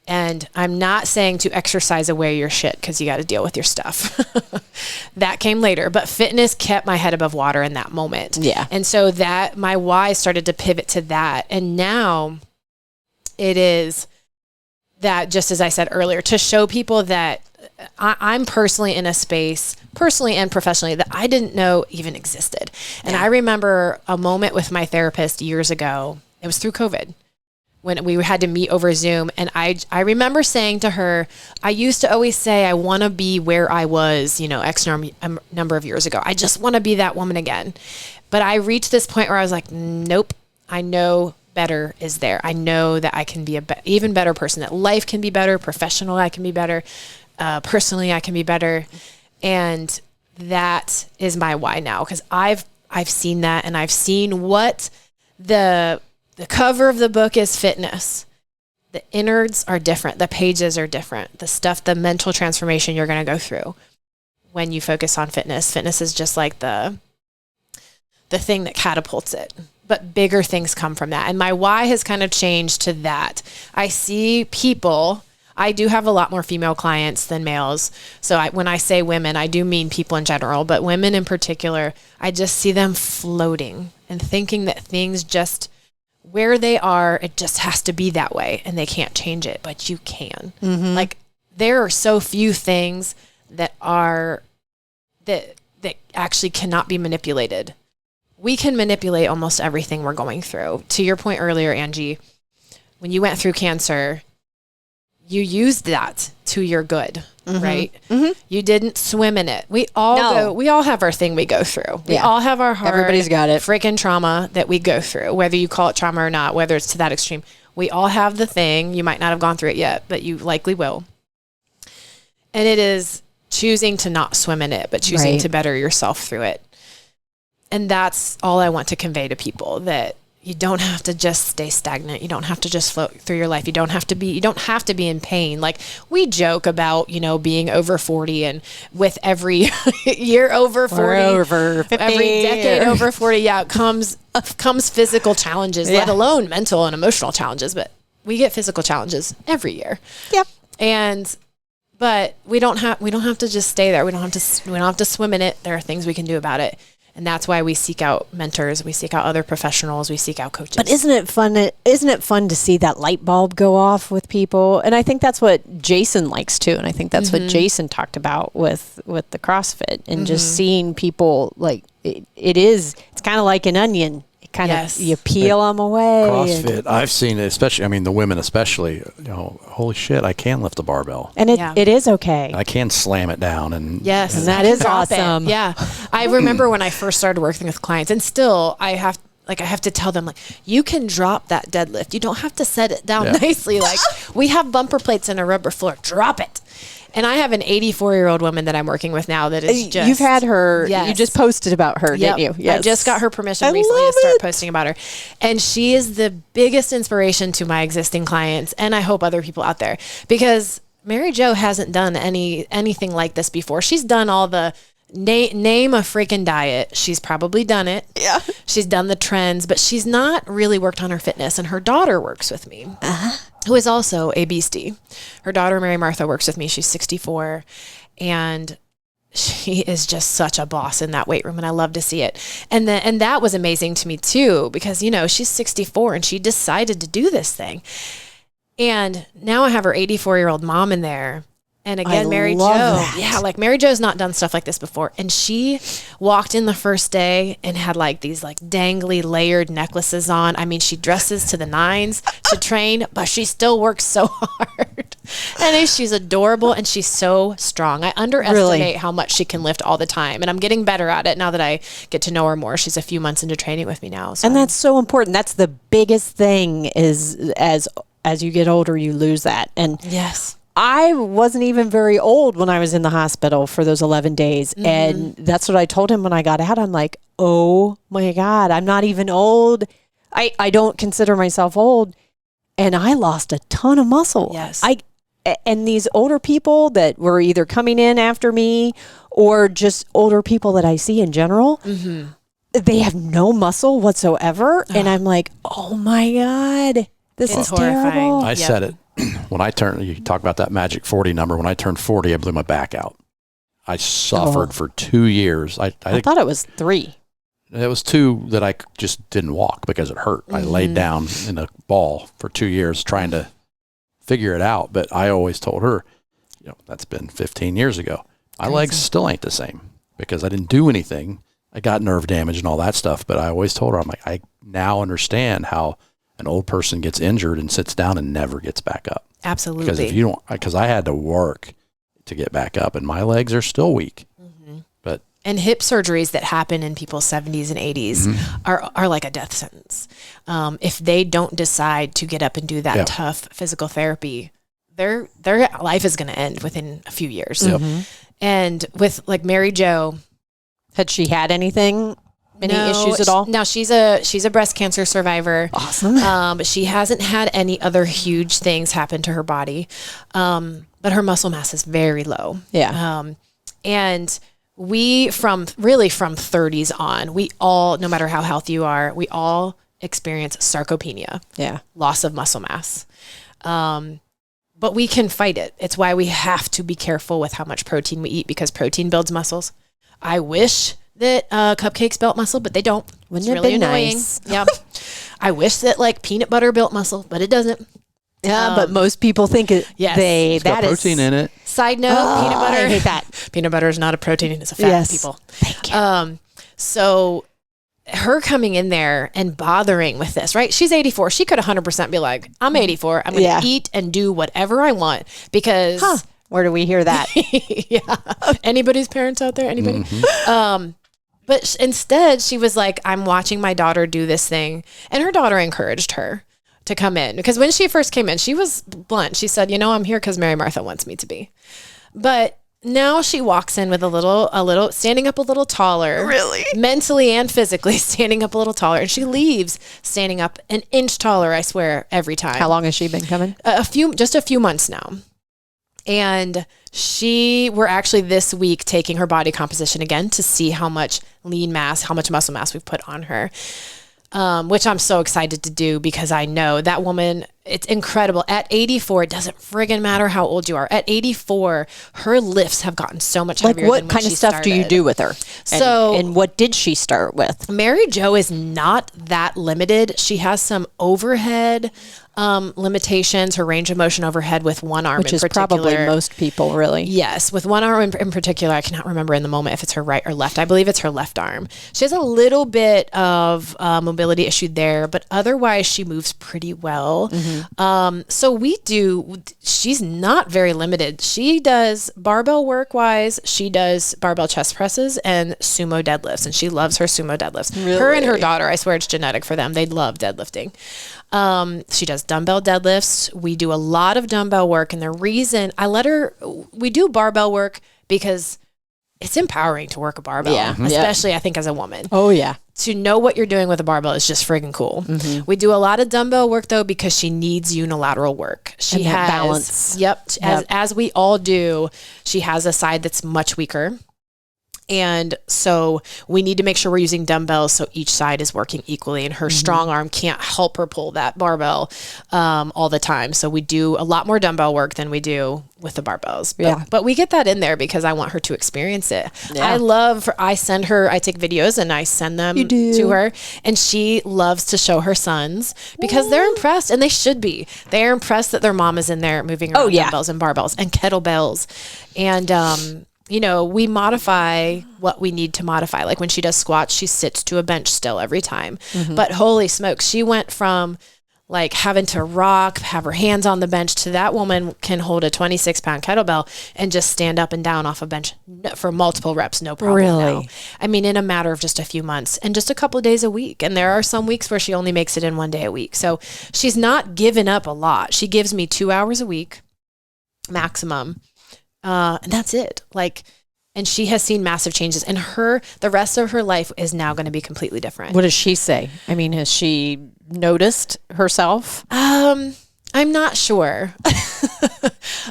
And I'm not saying to exercise away your shit because you got to deal with your stuff. That came later, but fitness kept my head above water in that moment. Yeah. And so that my why started to pivot to that. And now it is that, just as I said earlier, to show people that I'm personally in a space, personally and professionally, that I didn't know even existed. And I remember a moment with my therapist years ago. It was through COVID when we had to meet over Zoom. And I remember saying to her, I used to always say, I want to be where I was, X number of years ago. I just want to be that woman again. But I reached this point where I was like, nope, I know better is there. I know that I can be even better person, that life can be better, professionally I can be better, personally I can be better. And that is my why now, because I've seen that, and I've seen what the cover of the book is fitness. The innards are different. The pages are different. The stuff, the mental transformation you're going to go through when you focus on fitness. Fitness is just like the thing that catapults it. But bigger things come from that. And my why has kind of changed to that. I see people, I do have a lot more female clients than males. So when I say women, I do mean people in general, but women in particular, I just see them floating and thinking that things just where they are, it just has to be that way and they can't change it, but you can. Mm-hmm. There are so few things that actually cannot be manipulated. We can manipulate almost everything we're going through. To your point earlier, Angie, when you went through cancer, you used that to your good, right? Mm-hmm. You didn't swim in it. We all have our thing we go through. We all have our hard, everybody's got it, freaking trauma that we go through, whether you call it trauma or not, whether it's to that extreme. We all have the thing. You might not have gone through it yet, but you likely will. And it is choosing to not swim in it, but choosing to better yourself through it. And that's all I want to convey to people, that you don't have to just stay stagnant. You don't have to just float through your life. You don't have to be in pain. We joke about, being over 40, and with every year over 40, or over 50, every decade over 40, comes physical challenges, let alone mental and emotional challenges. But we get physical challenges every year. Yep. But we don't have to just stay there. We don't have to swim in it. There are things we can do about it. And that's why we seek out mentors, we seek out other professionals, we seek out coaches. But isn't it fun to see that light bulb go off with people? And I think that's what Jason likes too. And I think that's what Jason talked about with the CrossFit, and just seeing people it's kind of like an onion. Kind of, you peel them away. CrossFit, I've seen it, especially, the women especially, holy shit, I can lift a barbell. And it is okay. I can slam it down. And that is awesome. Yeah. I remember when I first started working with clients, and still I have to tell them, you can drop that deadlift. You don't have to set it down nicely. We have bumper plates and a rubber floor. Drop it. And I have an 84-year-old woman that I'm working with now that is just... You've had her, Yes. you just posted about her, didn't you? I just got her permission I recently love to start it. posting about her. And she is the biggest inspiration to my existing clients, and I hope other people out there, because Mary Jo hasn't done anything like this before. She's done all the name a freaking diet. She's probably done it. Yeah. She's done the trends, but she's not really worked on her fitness. And her daughter works with me, who is also a beastie. Her daughter, Mary Martha, works with me. She's 64, and she is just such a boss in that weight room, and I love to see it. And that was amazing to me too, because, you know, she's 64 and she decided to do this thing. And now I have her 84-year-old mom in there. And again, Mary Jo. that. Yeah, like Mary Jo's not done stuff like this before. And she walked in the first day and had like these like dangly layered necklaces on. I mean, she dresses to the nines to train, but she still works so hard. And she's adorable and she's so strong. I underestimate how much she can lift all the time. And I'm getting better at it now that I get to know her more. She's a few months into training with me now. So And that's so important. That's the biggest thing is as you get older, you lose that. And yes. I wasn't even very old when I was in the hospital for those 11 days. Mm-hmm. And that's what I told him when I got out. I'm like, oh my God, I'm not even old. I don't consider myself old. And I lost a ton of muscle. Yes. And these older people that were either coming in after me or just older people that I see in general, they have no muscle whatsoever. And I'm like, oh my God, this is horrifying. terrible. I said it. When I turned, you talk about that magic 40 number. When I turned 40, I blew my back out. I suffered for 2 years. I think thought it was 3. it was 2 that I just didn't walk because it hurt. I laid down in a ball for 2 years trying to figure it out. But I always told her, you know, that's been 15 years ago. My legs still ain't the same because I didn't do anything. I got nerve damage and all that stuff. But I always told her, I'm like, I now understand how an old person gets injured and sits down and never gets back up. Absolutely. Because if you don't, because I had to work to get back up and my legs are still weak. But and hip surgeries that happen in people's 70s and 80s are like a death sentence. If they don't decide to get up and do that tough physical therapy, their life is going to end within a few years. And with like Mary Jo, Had she had anything? Any issues at all? No, she's a breast cancer survivor. Awesome. But she hasn't had any other huge things happen to her body. But her muscle mass is very low. Yeah. And we from 30s on, we all, no matter how healthy you are, we all experience sarcopenia. Yeah. Loss of muscle mass. But we can fight it. It's why we have to be careful with how much protein we eat because protein builds muscles. I wish that cupcakes built muscle, but they don't. Wouldn't it's it really be annoying. nice? Yep. I wish that like peanut butter built muscle, but it doesn't. Yeah, but most people think yes. it's got protein in it. Side note, peanut butter. I hate that. Peanut butter is not a protein, it's a fat, Yes. people. Thank you. So her coming in there and bothering with this, right? She's 84. She could 100% be like, I'm 84. I'm going to eat and do whatever I want because... Where do we hear that? yeah. Anybody's parents out there? Anybody? But instead, she was like, I'm watching my daughter do this thing. And her daughter encouraged her to come in. Because when she first came in, she was blunt. She said, you know, I'm here because Mary Martha wants me to be. But now she walks in with a little, standing up a little taller. Really? Mentally and physically standing up a little taller. And she leaves standing up an inch taller, I swear, every time. How long has she been coming? Just a few months now. And we're actually this week taking her body composition again to see how much lean mass, how much muscle mass we've put on her, which I'm so excited to do because I know that woman, it's incredible. At 84, it doesn't friggin' matter how old you are. At 84, her lifts have gotten so much heavier than when what kind of she stuff do you started. do with her? And what did she start with? Mary Jo is not that limited. She has some overhead limitations, her range of motion overhead with one arm Which in is particular. probably most people, really. Yes, with one arm in particular, I cannot remember in the moment if it's her right or left. I believe it's her left arm. She has a little bit of mobility issue there, but otherwise she moves pretty well. So she's not very limited. She does barbell work wise, she does barbell chest presses and sumo deadlifts, and she loves her sumo deadlifts. Her and her daughter, I swear it's genetic for them. They love deadlifting. She does dumbbell deadlifts. We do a lot of dumbbell work. And the reason we do barbell work because it's empowering to work a barbell, especially I think as a woman. Oh yeah. To know what you're doing with a barbell is just friggin' cool. Mm-hmm. We do a lot of dumbbell work though, because she needs unilateral work. She has balance. Yep. As we all do, she has a side that's much weaker. And so we need to make sure we're using dumbbells so each side is working equally, and her strong arm can't help her pull that barbell all the time. So we do a lot more dumbbell work than we do with the barbells. But we get that in there because I want her to experience it. Yeah. I take videos and I send them to her, and she loves to show her sons because they're impressed, and they should be. They're impressed that their mom is in there moving around dumbbells and barbells and kettlebells. And, we modify what we need to modify. Like when she does squats, she sits to a bench still every time. Mm-hmm. But holy smokes, she went from like having to have her hands on the bench to that woman can hold a 26-pound kettlebell and just stand up and down off a bench for multiple reps, no problem. Really? Now. I mean, in a matter of just a few months and just a couple of days a week. And there are some weeks where she only makes it in 1 day a week. So she's not given up a lot. She gives me 2 hours a week maximum. And that's it. And she has seen massive changes, and the rest of her life is now going to be completely different. What does she say? I mean, has she noticed herself? I'm not sure.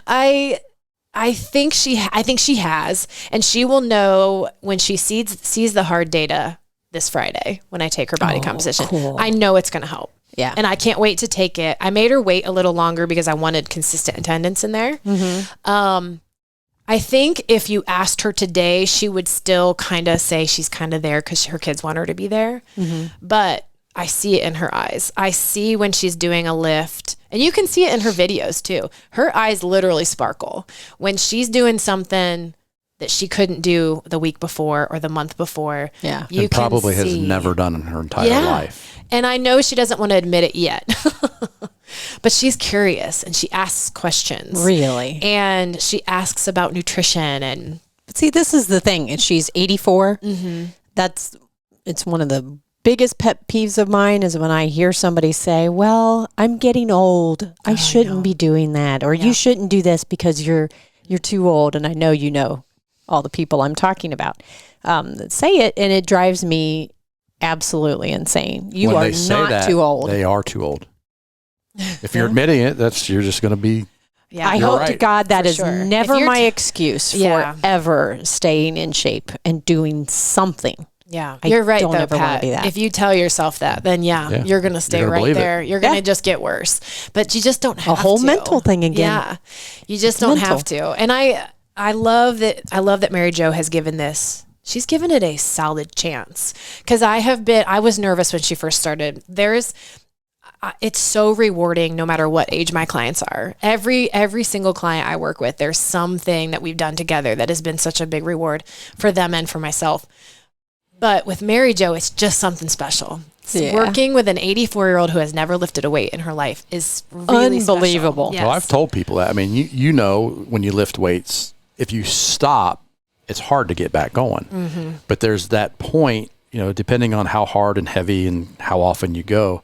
I think she has, and she will know when she sees the hard data this Friday when I take her body composition. Cool. I know it's going to help. Yeah. And I can't wait to take it. I made her wait a little longer because I wanted consistent attendance in there. Mm-hmm. I think if you asked her today, she would still kind of say she's kind of there because her kids want her to be there. Mm-hmm. But I see it in her eyes. I see when she's doing a lift, and you can see it in her videos too. Her eyes literally sparkle when she's doing something that she couldn't do the week before or the month before. Yeah. You probably has never done in her entire life. And I know she doesn't want to admit it yet. But she's curious and she asks questions. Really? And she asks about nutrition But see, this is the thing. And she's 84. Mm-hmm. It's one of the biggest pet peeves of mine is when I hear somebody say, well, I'm getting old. I shouldn't be doing that. Or you shouldn't do this because you're too old. And I know you know all the people I'm talking about that say it. And it drives me absolutely insane. You are not too old. They are too old. If you're admitting it, you're just going to be. Yeah, I hope to God that is never my excuse for ever staying in shape and doing something. Yeah, you're right though, Pat. If you tell yourself that, then you're going to stay right there. You're going to just get worse. But you just don't have a whole mental thing again. Yeah, you just don't have to. And I love that. I love that Mary Jo has given this. She's given it a solid chance because I was nervous when she first started. It's so rewarding no matter what age my clients are. Every single client I work with, there's something that we've done together that has been such a big reward for them and for myself. But with Mary Jo, it's just something special. Working with an 84-year-old who has never lifted a weight in her life is really unbelievable. Yes. Well, I've told people that. I mean, you know, when you lift weights, if you stop, it's hard to get back going. Mm-hmm. But there's that point, depending on how hard and heavy and how often you go,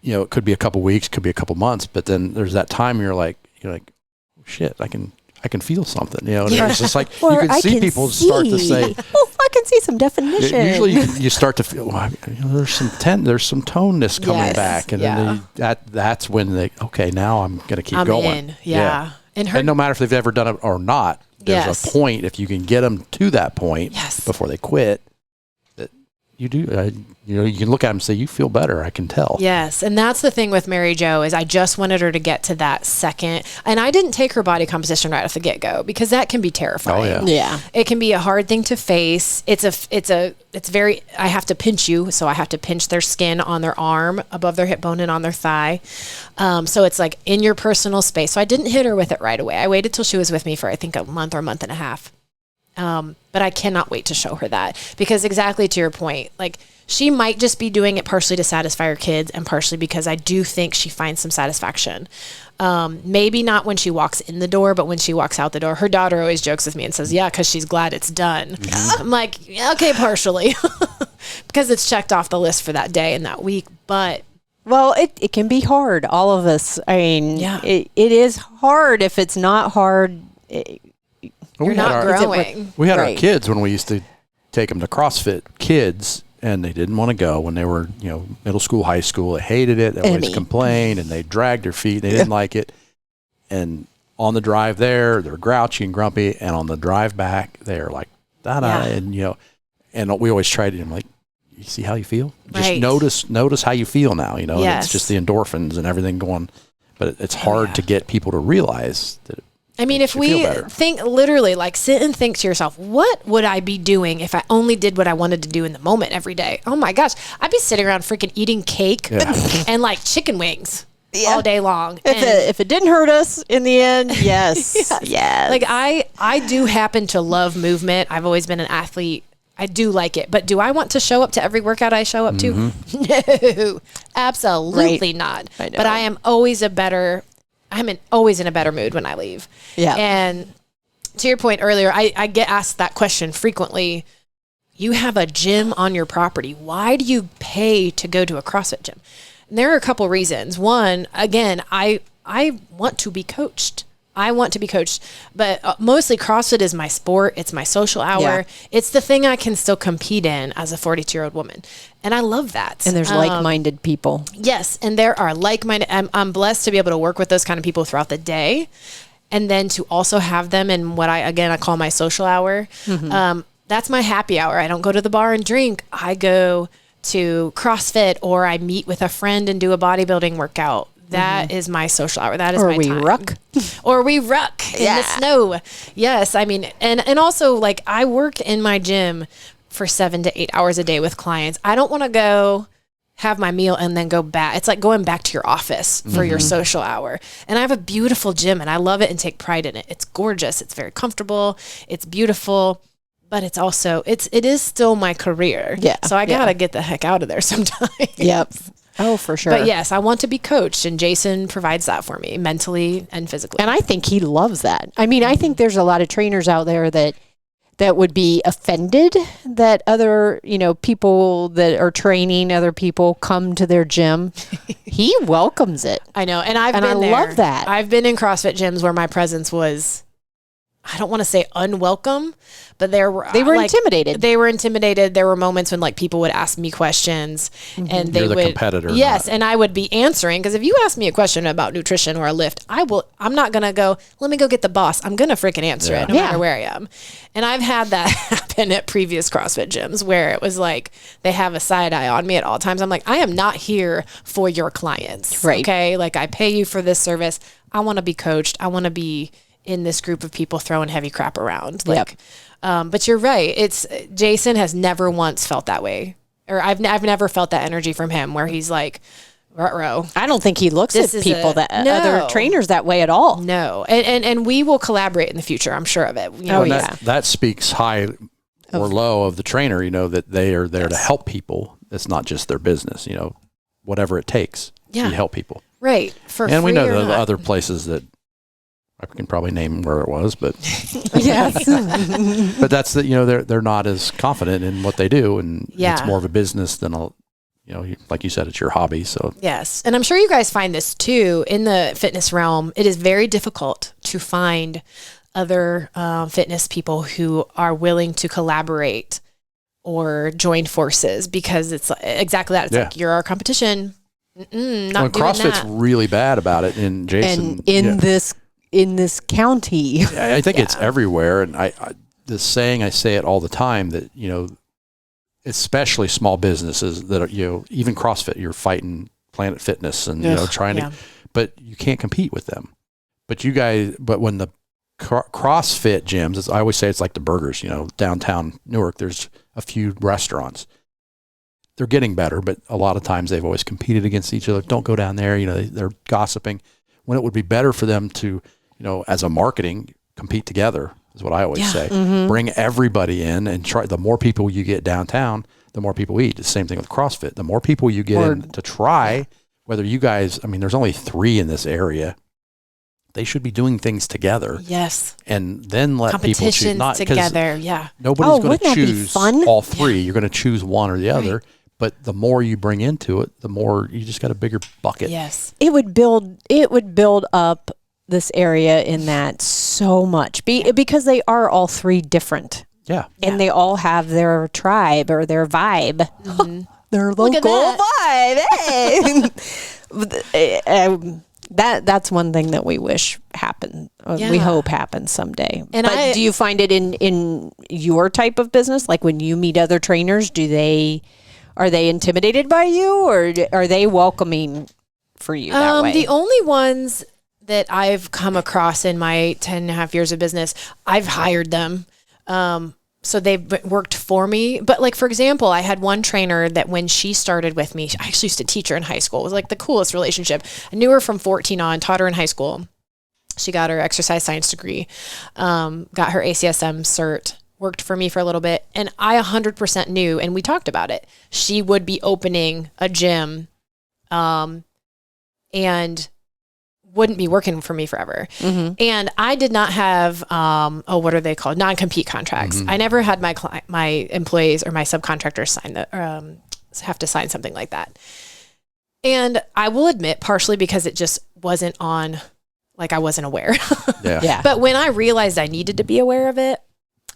it could be a couple weeks, could be a couple months, but then there's that time you're like, oh, shit, I can feel something, and it's just like, you can see people start to say, I can see some definition. Usually you start to feel, there's some toneness coming back. And then that's when now I'm going to keep going. Yeah. And no matter if they've ever done it or not, there's a point, if you can get them to that point before they quit, that you do, you can look at them and say, you feel better. I can tell. Yes. And that's the thing with Mary Jo is I just wanted her to get to that second. And I didn't take her body composition right off the get-go because that can be terrifying. Oh, yeah. It can be a hard thing to face. I have to pinch you. So I have to pinch their skin on their arm above their hip bone and on their thigh. So it's like in your personal space. So I didn't hit her with it right away. I waited till she was with me for, I think, a month or a month and a half. But I cannot wait to show her that because exactly to your point, like she might just be doing it partially to satisfy her kids and partially because I do think she finds some satisfaction. Maybe not when she walks in the door, but when she walks out the door. Her daughter always jokes with me and says, because she's glad it's done. Mm-hmm. I'm like, okay, partially because it's checked off the list for that day and that week. But Well, it can be hard. All of us. I mean, Yeah. it is hard. If it's not hard, You're not growing. We had our Right. kids when we used to take them to CrossFit Kids, and they didn't want to go when they were, middle school, high school. They hated it. They always Emmy. complained, and they dragged their feet. They didn't like it. And on the drive there, they're grouchy and grumpy, and on the drive back, they're like, da-da, Yeah. and we always tried to, like, you see how you feel? Just Right. notice how you feel now, and Yes. it's just the endorphins and everything going. But it's hard to get people to realize that. I mean, if you feel we better. think literally, like sit and think to yourself, what would I be doing if I only did what I wanted to do in the moment every day? Oh my gosh, I'd be sitting around freaking eating cake and like chicken wings all day long. if it didn't hurt us in the end, yes, yes. Like I do happen to love movement. I've always been an athlete. I do like it, but do I want to show up to every workout I show up to? No, absolutely not. I know. But I am always always in a better mood when I leave. Yeah. And to your point earlier, I get asked that question frequently. You have a gym on your property. Why do you pay to go to a CrossFit gym? And there are a couple reasons. One, again, I want to be coached. But mostly CrossFit is my sport. It's my social hour. Yeah. It's the thing I can still compete in as a 42-year-old woman. And I love that. and there's like-minded people. Yes, and there are like-minded. I'm blessed to be able to work with those kind of people throughout the day, and then to also have them in what I call my social hour. That's my happy hour. I don't go to the bar and drink. I go to CrossFit, or I meet with a friend and do a bodybuilding workout. That is my social hour. That is Or my we time. ruck. Or we ruck in the snow. Yes, I mean, and also like I work in my gym for 7 to 8 hours a day with clients. I don't want to go have my meal and then go back. It's like going back to your office for your social hour. And I have a beautiful gym and I love it and take pride in it. It's gorgeous. It's very comfortable. It's beautiful. But it's also, it is still my career. Yeah. So I got to get the heck out of there sometimes. Yep. Oh, for sure. But yes, I want to be coached, and Jason provides that for me mentally and physically. And I think he loves that. I mean, I think there's a lot of trainers out there that would be offended that other, people that are training other people come to their gym. He welcomes it. I know. And I love that. I've been in CrossFit gyms where my presence was, I don't want to say unwelcome, but they were intimidated. They were intimidated. There were moments when like people would ask me questions and they You're the would competitor, yes, not- and I would be answering, because if you ask me a question about nutrition or a lift, I'm not going to go, let me go get the boss. I'm going to freaking answer it no matter where I am. And I've had that happen at previous CrossFit gyms where it was like they have a side eye on me at all times. I'm like, I am not here for your clients. Right. Okay? Like I pay you for this service. I want to be coached. I want to be in this group of people throwing heavy crap around. Like, but you're right. It's Jason has never once felt that way, or I've never felt that energy from him where he's like, ruh-roh. I don't think he looks This at is people no. other trainers that way at all. No. And we will collaborate in the future. I'm sure of it. And that speaks high or low of the trainer, that they are there to help people. It's not just their business, whatever it takes to help people. Right. For and we free know or the not. other places that I can probably name where it was, but Yes. but that's they're not as confident in what they do, and it's more of a business than like you said, it's your hobby. So yes, and I'm sure you guys find this too in the fitness realm. It is very difficult to find other fitness people who are willing to collaborate or join forces, because it's exactly that. It's like, you're our competition. Not doing CrossFit's that. really bad about it, and Jason And in this county. I think it's everywhere, and I the saying, I say it all the time, that especially small businesses that are even CrossFit, you're fighting Planet Fitness and trying to, but you can't compete with them. But when the CrossFit gyms, I always say it's like the burgers. Downtown Newark, there's a few restaurants. They're getting better, but a lot of times they've always competed against each other. Don't go down there. They're gossiping. When it would be better for them to, as a marketing, compete together, is what I always say. Bring everybody in and try. The more people you get downtown, the more people eat. The same thing with CrossFit. The more people you get in to try, whether you guys, there's only 3 in this area. They should be doing things together. Yes. And then let people choose. Competitions together. Yeah. Nobody's going wouldn't to that be choose fun? all 3. You're going to choose one or the other. but the more you bring into it, the more you just got a bigger bucket. Yes. It would build up this area in that so much because they are all three different. Yeah. And they all have their tribe or their vibe. Mm-hmm. Their local vibe. Hey. That's one thing that we wish happened. We hope happens someday. But do you find it in your type of business? Like when you meet other trainers, are they intimidated by you, or are they welcoming for you that way? The only ones that I've come across in my 10 and a half years of business, I've hired them. So they've worked for me. But like, for example, I had one trainer that when she started with me, I actually used to teach her in high school. It was like the coolest relationship. I knew her from 14 on, taught her in high school. She got her exercise science degree, got her ACSM cert, worked for me for a little bit. And I 100% knew, and we talked about it, she would be opening a gym and wouldn't be working for me forever. Mm-hmm. And I did not have, what are they called? Non-compete contracts. Mm-hmm. I never had my employees or my subcontractors have to sign something like that. And I will admit, partially because it just wasn't on, like I wasn't aware. Yeah. But when I realized I needed to be aware of it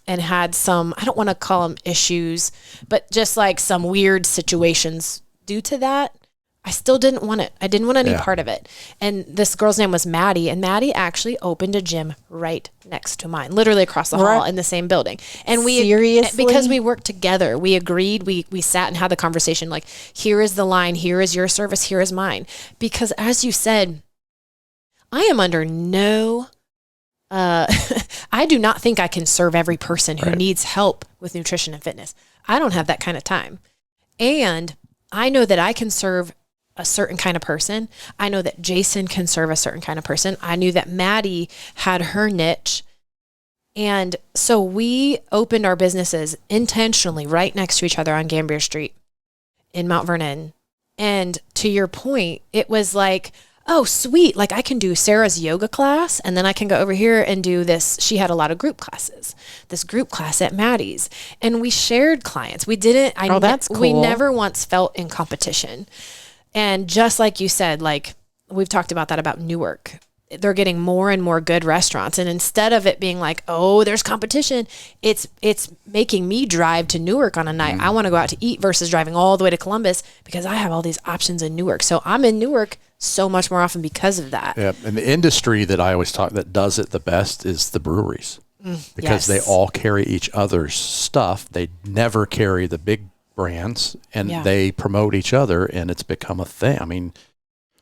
and had some, I don't want to call them issues, but just like some weird situations due to that, I still didn't want it. I didn't want any part of it. And this girl's name was Maddie, and Maddie actually opened a gym right next to mine, literally across the hall in the same building. And Seriously? Because we worked together, we agreed, we sat and had the conversation, like, here is the line, here is your service, here is mine. Because as you said, I am under no, I do not think I can serve every person who needs help with nutrition and fitness. I don't have that kind of time. And I know that I can serve a certain kind of person. I know that Jason can serve a certain kind of person. I knew that Maddie had her niche. And so we opened our businesses intentionally right next to each other on Gambier Street in Mount Vernon. And to your point, it was like, oh, sweet. Like I can do Sarah's yoga class and then I can go over here and do this. She had a lot of group classes, this group class at Maddie's, and we shared clients. We didn't, that's cool. We never once felt in competition. And just like you said, like we've talked about that about Newark, they're getting more and more good restaurants. And instead of it being like, oh, there's competition, it's making me drive to Newark on a night. I want to go out to eat versus driving all the way to Columbus because I have all these options in Newark. So I'm in Newark so much more often because of that. Yeah. And the industry that I always talk that does it the best is the breweries because they all carry each other's stuff. They never carry the big brands and they promote each other and it's become a thing. I mean,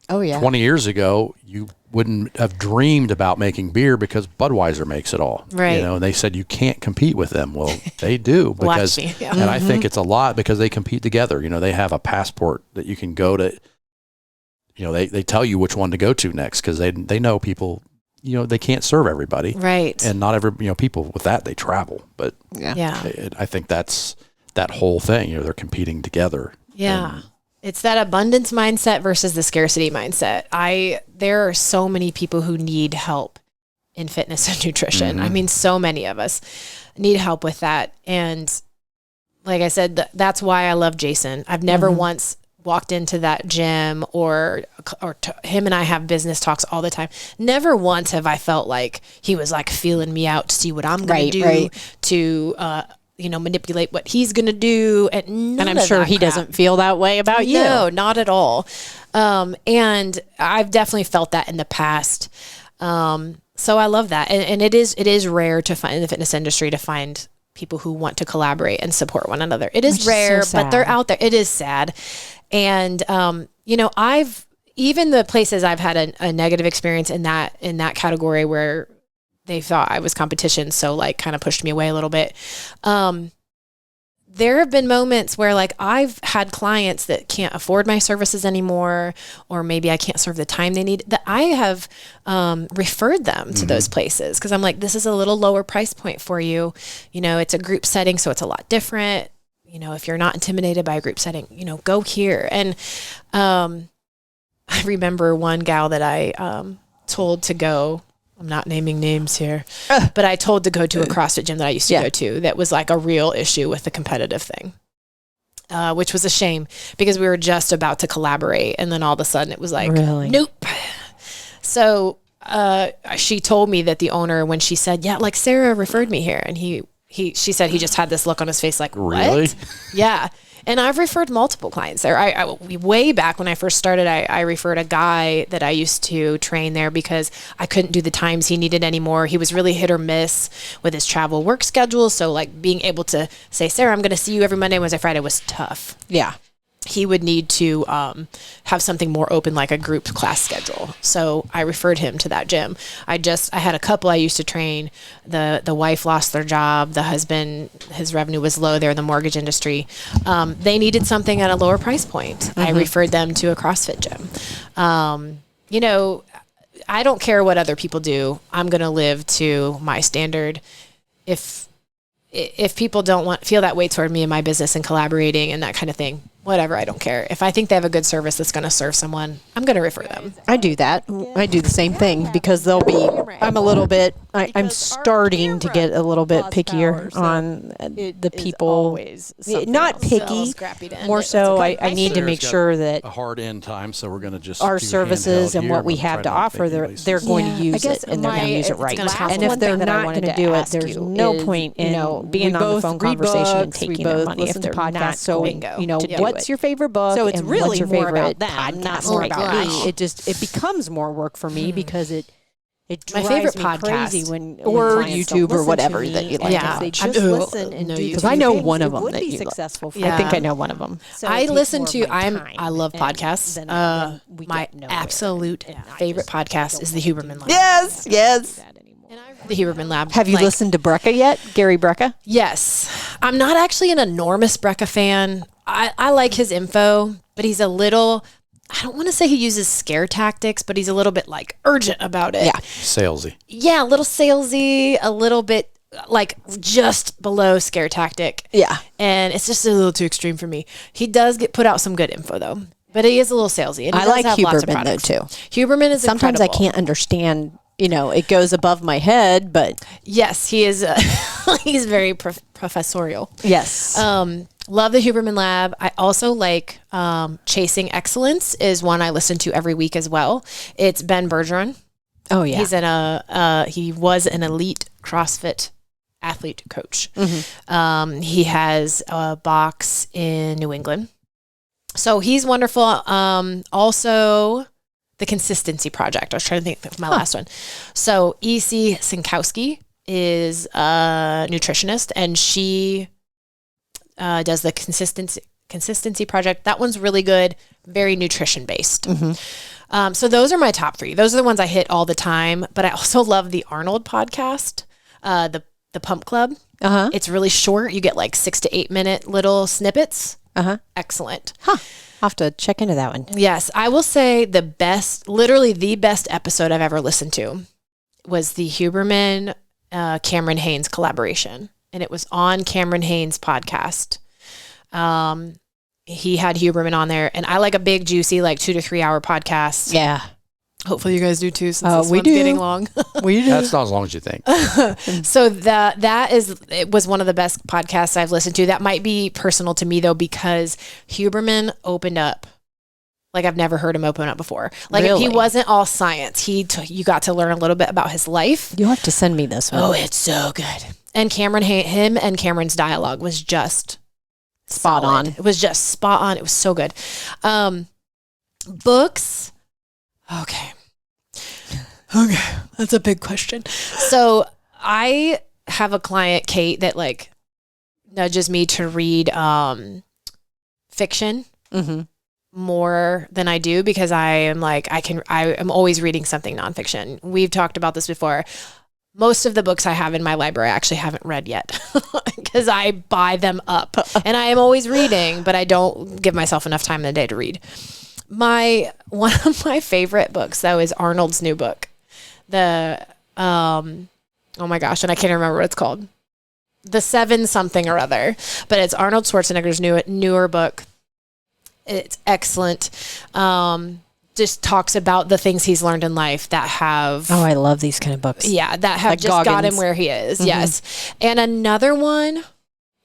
20 years ago, you wouldn't have dreamed about making beer because Budweiser makes it all. Right. You know, and they said you can't compete with them. Well, they do because, and I think it's a lot because they compete together. You know, they have a passport that you can go to, you know, they tell you which one to go to next because they know people, you know, they can't serve everybody. Right. And not every, you know, people with that, they travel. But I think that's that whole thing, you know, they're competing together. Yeah. It's that abundance mindset versus the scarcity mindset. There are so many people who need help in fitness and nutrition. Mm-hmm. I mean, so many of us need help with that. And like I said, that's why I love Jason. I've never once walked into that gym or him and I have business talks all the time. Never once have I felt like he was like feeling me out to see what I'm going to do to, you know, manipulate what he's going to do. And I'm sure he doesn't feel that way about you. No, not at all. And I've definitely felt that in the past. So I love that. And it is rare to find in the fitness industry to find people who want to collaborate and support one another. It is rare, but they're out there. It is sad. And, you know, even the places I've had a negative experience in that category where they thought I was competition, so like kind of pushed me away a little bit. There have been moments where like I've had clients that can't afford my services anymore, or maybe I can't serve the time they need, that I have referred them to those places because I'm like, this is a little lower price point for you. You know, it's a group setting, so it's a lot different. You know, if you're not intimidated by a group setting, you know, go here. And I remember one gal that I told to go, I'm not naming names here, but I told to go to a CrossFit gym that I used to go to that was like a real issue with the competitive thing. which was a shame because we were just about to collaborate. And then all of a sudden it was like, Really? nope. So she told me that the owner, when she said, yeah, like Sarah referred me here. And she said he just had this look on his face like, what? Really? Yeah. And I've referred multiple clients there. Way back when I first started, I referred a guy that I used to train there because I couldn't do the times he needed anymore. He was really hit or miss with his travel work schedule. So like being able to say, Sarah, I'm going to see you every Monday, Wednesday, Friday was tough. Yeah. He would need to have something more open, like a group class schedule. So I referred him to that gym. I had a couple I used to train. The wife lost their job. The husband, his revenue was low there in the mortgage industry. They needed something at a lower price point. I referred them to a CrossFit gym. You know, I don't care what other people do. I'm going to live to my standard. If people don't feel that way toward me and my business and collaborating and that kind of thing, whatever, I don't care. If I think they have a good service that's going to serve someone, I'm going to refer them. I do that. I do the same thing because I'm starting to get a little bit pickier on the people. Not picky, more so I need to make sure that a hard end time, so we're going to just our do services handheld and here. what we We'll try have to not offer, picky they're basis. going to use it and they're going to use it right. And if they're not going to do it, there's no point in being on the phone conversation and taking their money if they're not. So, what's your favorite book? So it's really more about them, not more about me. It becomes more work for me because it drives favorite me podcast crazy when or clients YouTube don't or listen whatever to that me. you like. Yeah, they just listen and do because the I know things. one of It them would that be you successful. For Yeah. I think I know one of them. So I it takes listen more to of my time, I love and podcasts. then we My get nowhere. absolute And I favorite just podcast don't is the wanna Huberman do Lab. Yes. The Huberman Lab. Have you Like, listened to Brecka yet? Gary Brecka? Yes. I'm not actually an enormous Brecka fan. I like his info, but he's a little, I don't want to say he uses scare tactics, but he's a little bit like urgent about it. Yeah. Salesy. Yeah, a little salesy, a little bit like just below scare tactic. Yeah. And it's just a little too extreme for me. He does put out some good info though, but he is a little salesy. And he I does like have lots of Huberman though products. too. Huberman is Sometimes incredible. I can't understand, it goes above my head, but Yes, he is. He's very professorial. yes. Love the Huberman Lab. I also like Chasing Excellence is one I listen to every week as well. It's Ben Bergeron. Oh yeah. He's he was an elite CrossFit athlete coach. He has a box in New England. So he's wonderful. Also the Consistency Project. I was trying to think of my last one. So E.C. Sinkowski is a nutritionist and she does the Consistency Project. That one's really good, very nutrition based. So those are my top three. Those are the ones I hit all the time. But I also love the Arnold podcast, the Pump Club. It's really short. You get like 6 to 8 minute little snippets. Excellent. I'll have to check into that one. Yes, I will say literally the best episode I've ever listened to was the Huberman Cameron Haynes collaboration. And it was on Cameron Haynes' podcast. He had Huberman on there, and I like a big, juicy, like 2 to 3 hour podcast. Yeah. Hopefully you guys do too, since this we one's do. getting long. We do. That's not as long as you think. So it was one of the best podcasts I've listened to. That might be personal to me though, because Huberman opened up like I've never heard him open up before. Like Really? he wasn't all science. You got to learn a little bit about his life. You'll have to send me this one. Oh, it's so good. And him and Cameron's dialogue was just Spot solid. on. It was just spot on. It was so good. Books. Okay. That's a big question. So I have a client, Kate, that like nudges me to read fiction more than I do because I am like, I am always reading something nonfiction. We've talked about this before. Most of the books I have in my library I actually haven't read yet because I buy them up and I am always reading, but I don't give myself enough time in the day to read. One of my favorite books though is Arnold's new book. Oh my gosh, and I can't remember what it's called. The 7 something or other, but it's Arnold Schwarzenegger's newer book. It's excellent. Just talks about the things he's learned in life that have Oh, I love these kind of books. that have Like just got him Goggins. where he is. Yes. And another one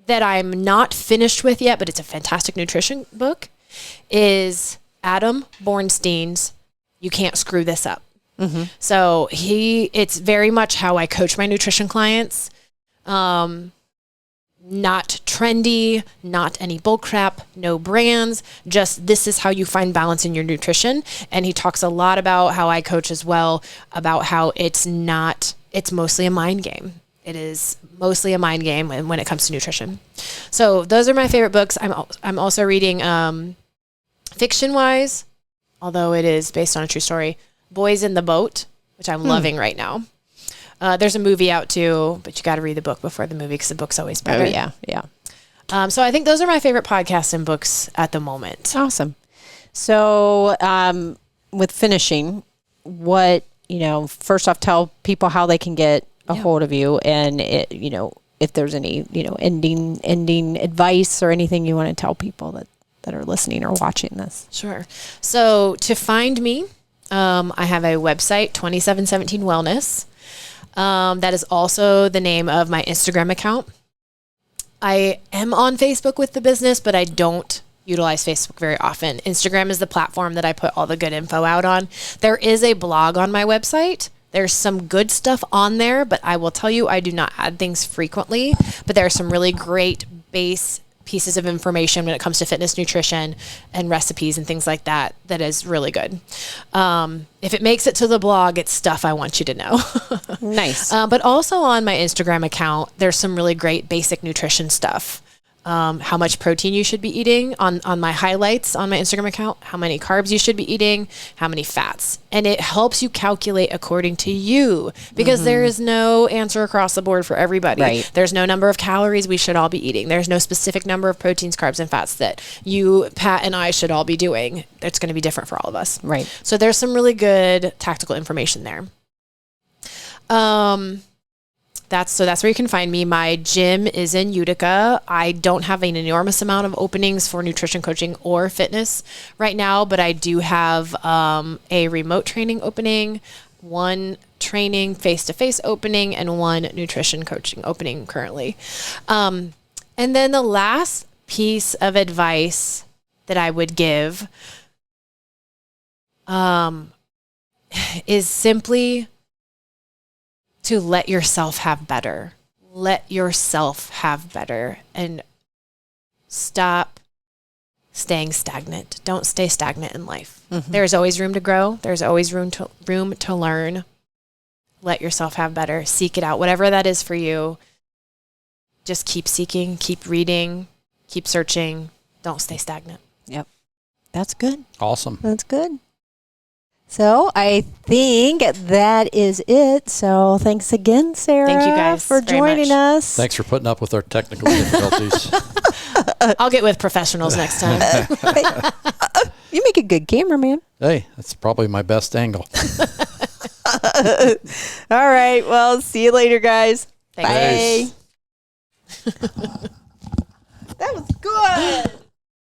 that I'm not finished with yet, but it's a fantastic nutrition book, is Adam Bornstein's You Can't Screw This Up. Mm-hmm. So it's very much how I coach my nutrition clients. Not trendy, not any bull crap, no brands, just this is how you find balance in your nutrition. And he talks a lot about how I coach as well, about how it's mostly a mind game. It is mostly a mind game when it comes to nutrition. So those are my favorite books. I'm also reading, fiction-wise, although it is based on a true story, Boys in the Boat, which I'm loving right now. There's a movie out too, but you got to read the book before the movie because the book's always better. Oh, yeah. So I think those are my favorite podcasts and books at the moment. Awesome. So with finishing, first off, tell people how they can get a hold of you, and if there's any ending advice or anything you want to tell people that are listening or watching this. Sure. So to find me, I have a website, 2717 Wellness. That is also the name of my Instagram account. I am on Facebook with the business, but I don't utilize Facebook very often. Instagram is the platform that I put all the good info out on. There is a blog on my website. There's some good stuff on there, but I will tell you, I do not add things frequently, but there are some really great base pieces of information when it comes to fitness, nutrition, and recipes and things like that is really good. If it makes it to the blog, it's stuff I want you to know. Nice. But also on my Instagram account, there's some really great basic nutrition stuff. How much protein you should be eating on my highlights on my Instagram account, how many carbs you should be eating, how many fats. And it helps you calculate according to you, because there is no answer across the board for everybody. Right. There's no number of calories we should all be eating. There's no specific number of proteins, carbs, and fats that you, Pat, and I should all be doing. It's going to be different for all of us. Right. So there's some really good tactical information there. That's where you can find me. My gym is in Utica. I don't have an enormous amount of openings for nutrition coaching or fitness right now, but I do have a remote training opening, one training face-to-face opening, and one nutrition coaching opening currently. And then the last piece of advice that I would give is simply to let yourself have better. Let yourself have better and stop staying stagnant. Don't stay stagnant in life. Mm-hmm. There's always room to grow. There's always room to learn. Let yourself have better. Seek it out. Whatever that is for you, just keep seeking, keep reading, keep searching. Don't stay stagnant. Yep. That's good. Awesome. That's good. So I think that is it. So thanks again, Sarah. Thank you guys for joining us. Thanks for putting up with our technical difficulties. I'll get with professionals next time. You make a good cameraman. Hey, that's probably my best angle. All right. Well, see you later, guys. Thanks. Bye. That was good.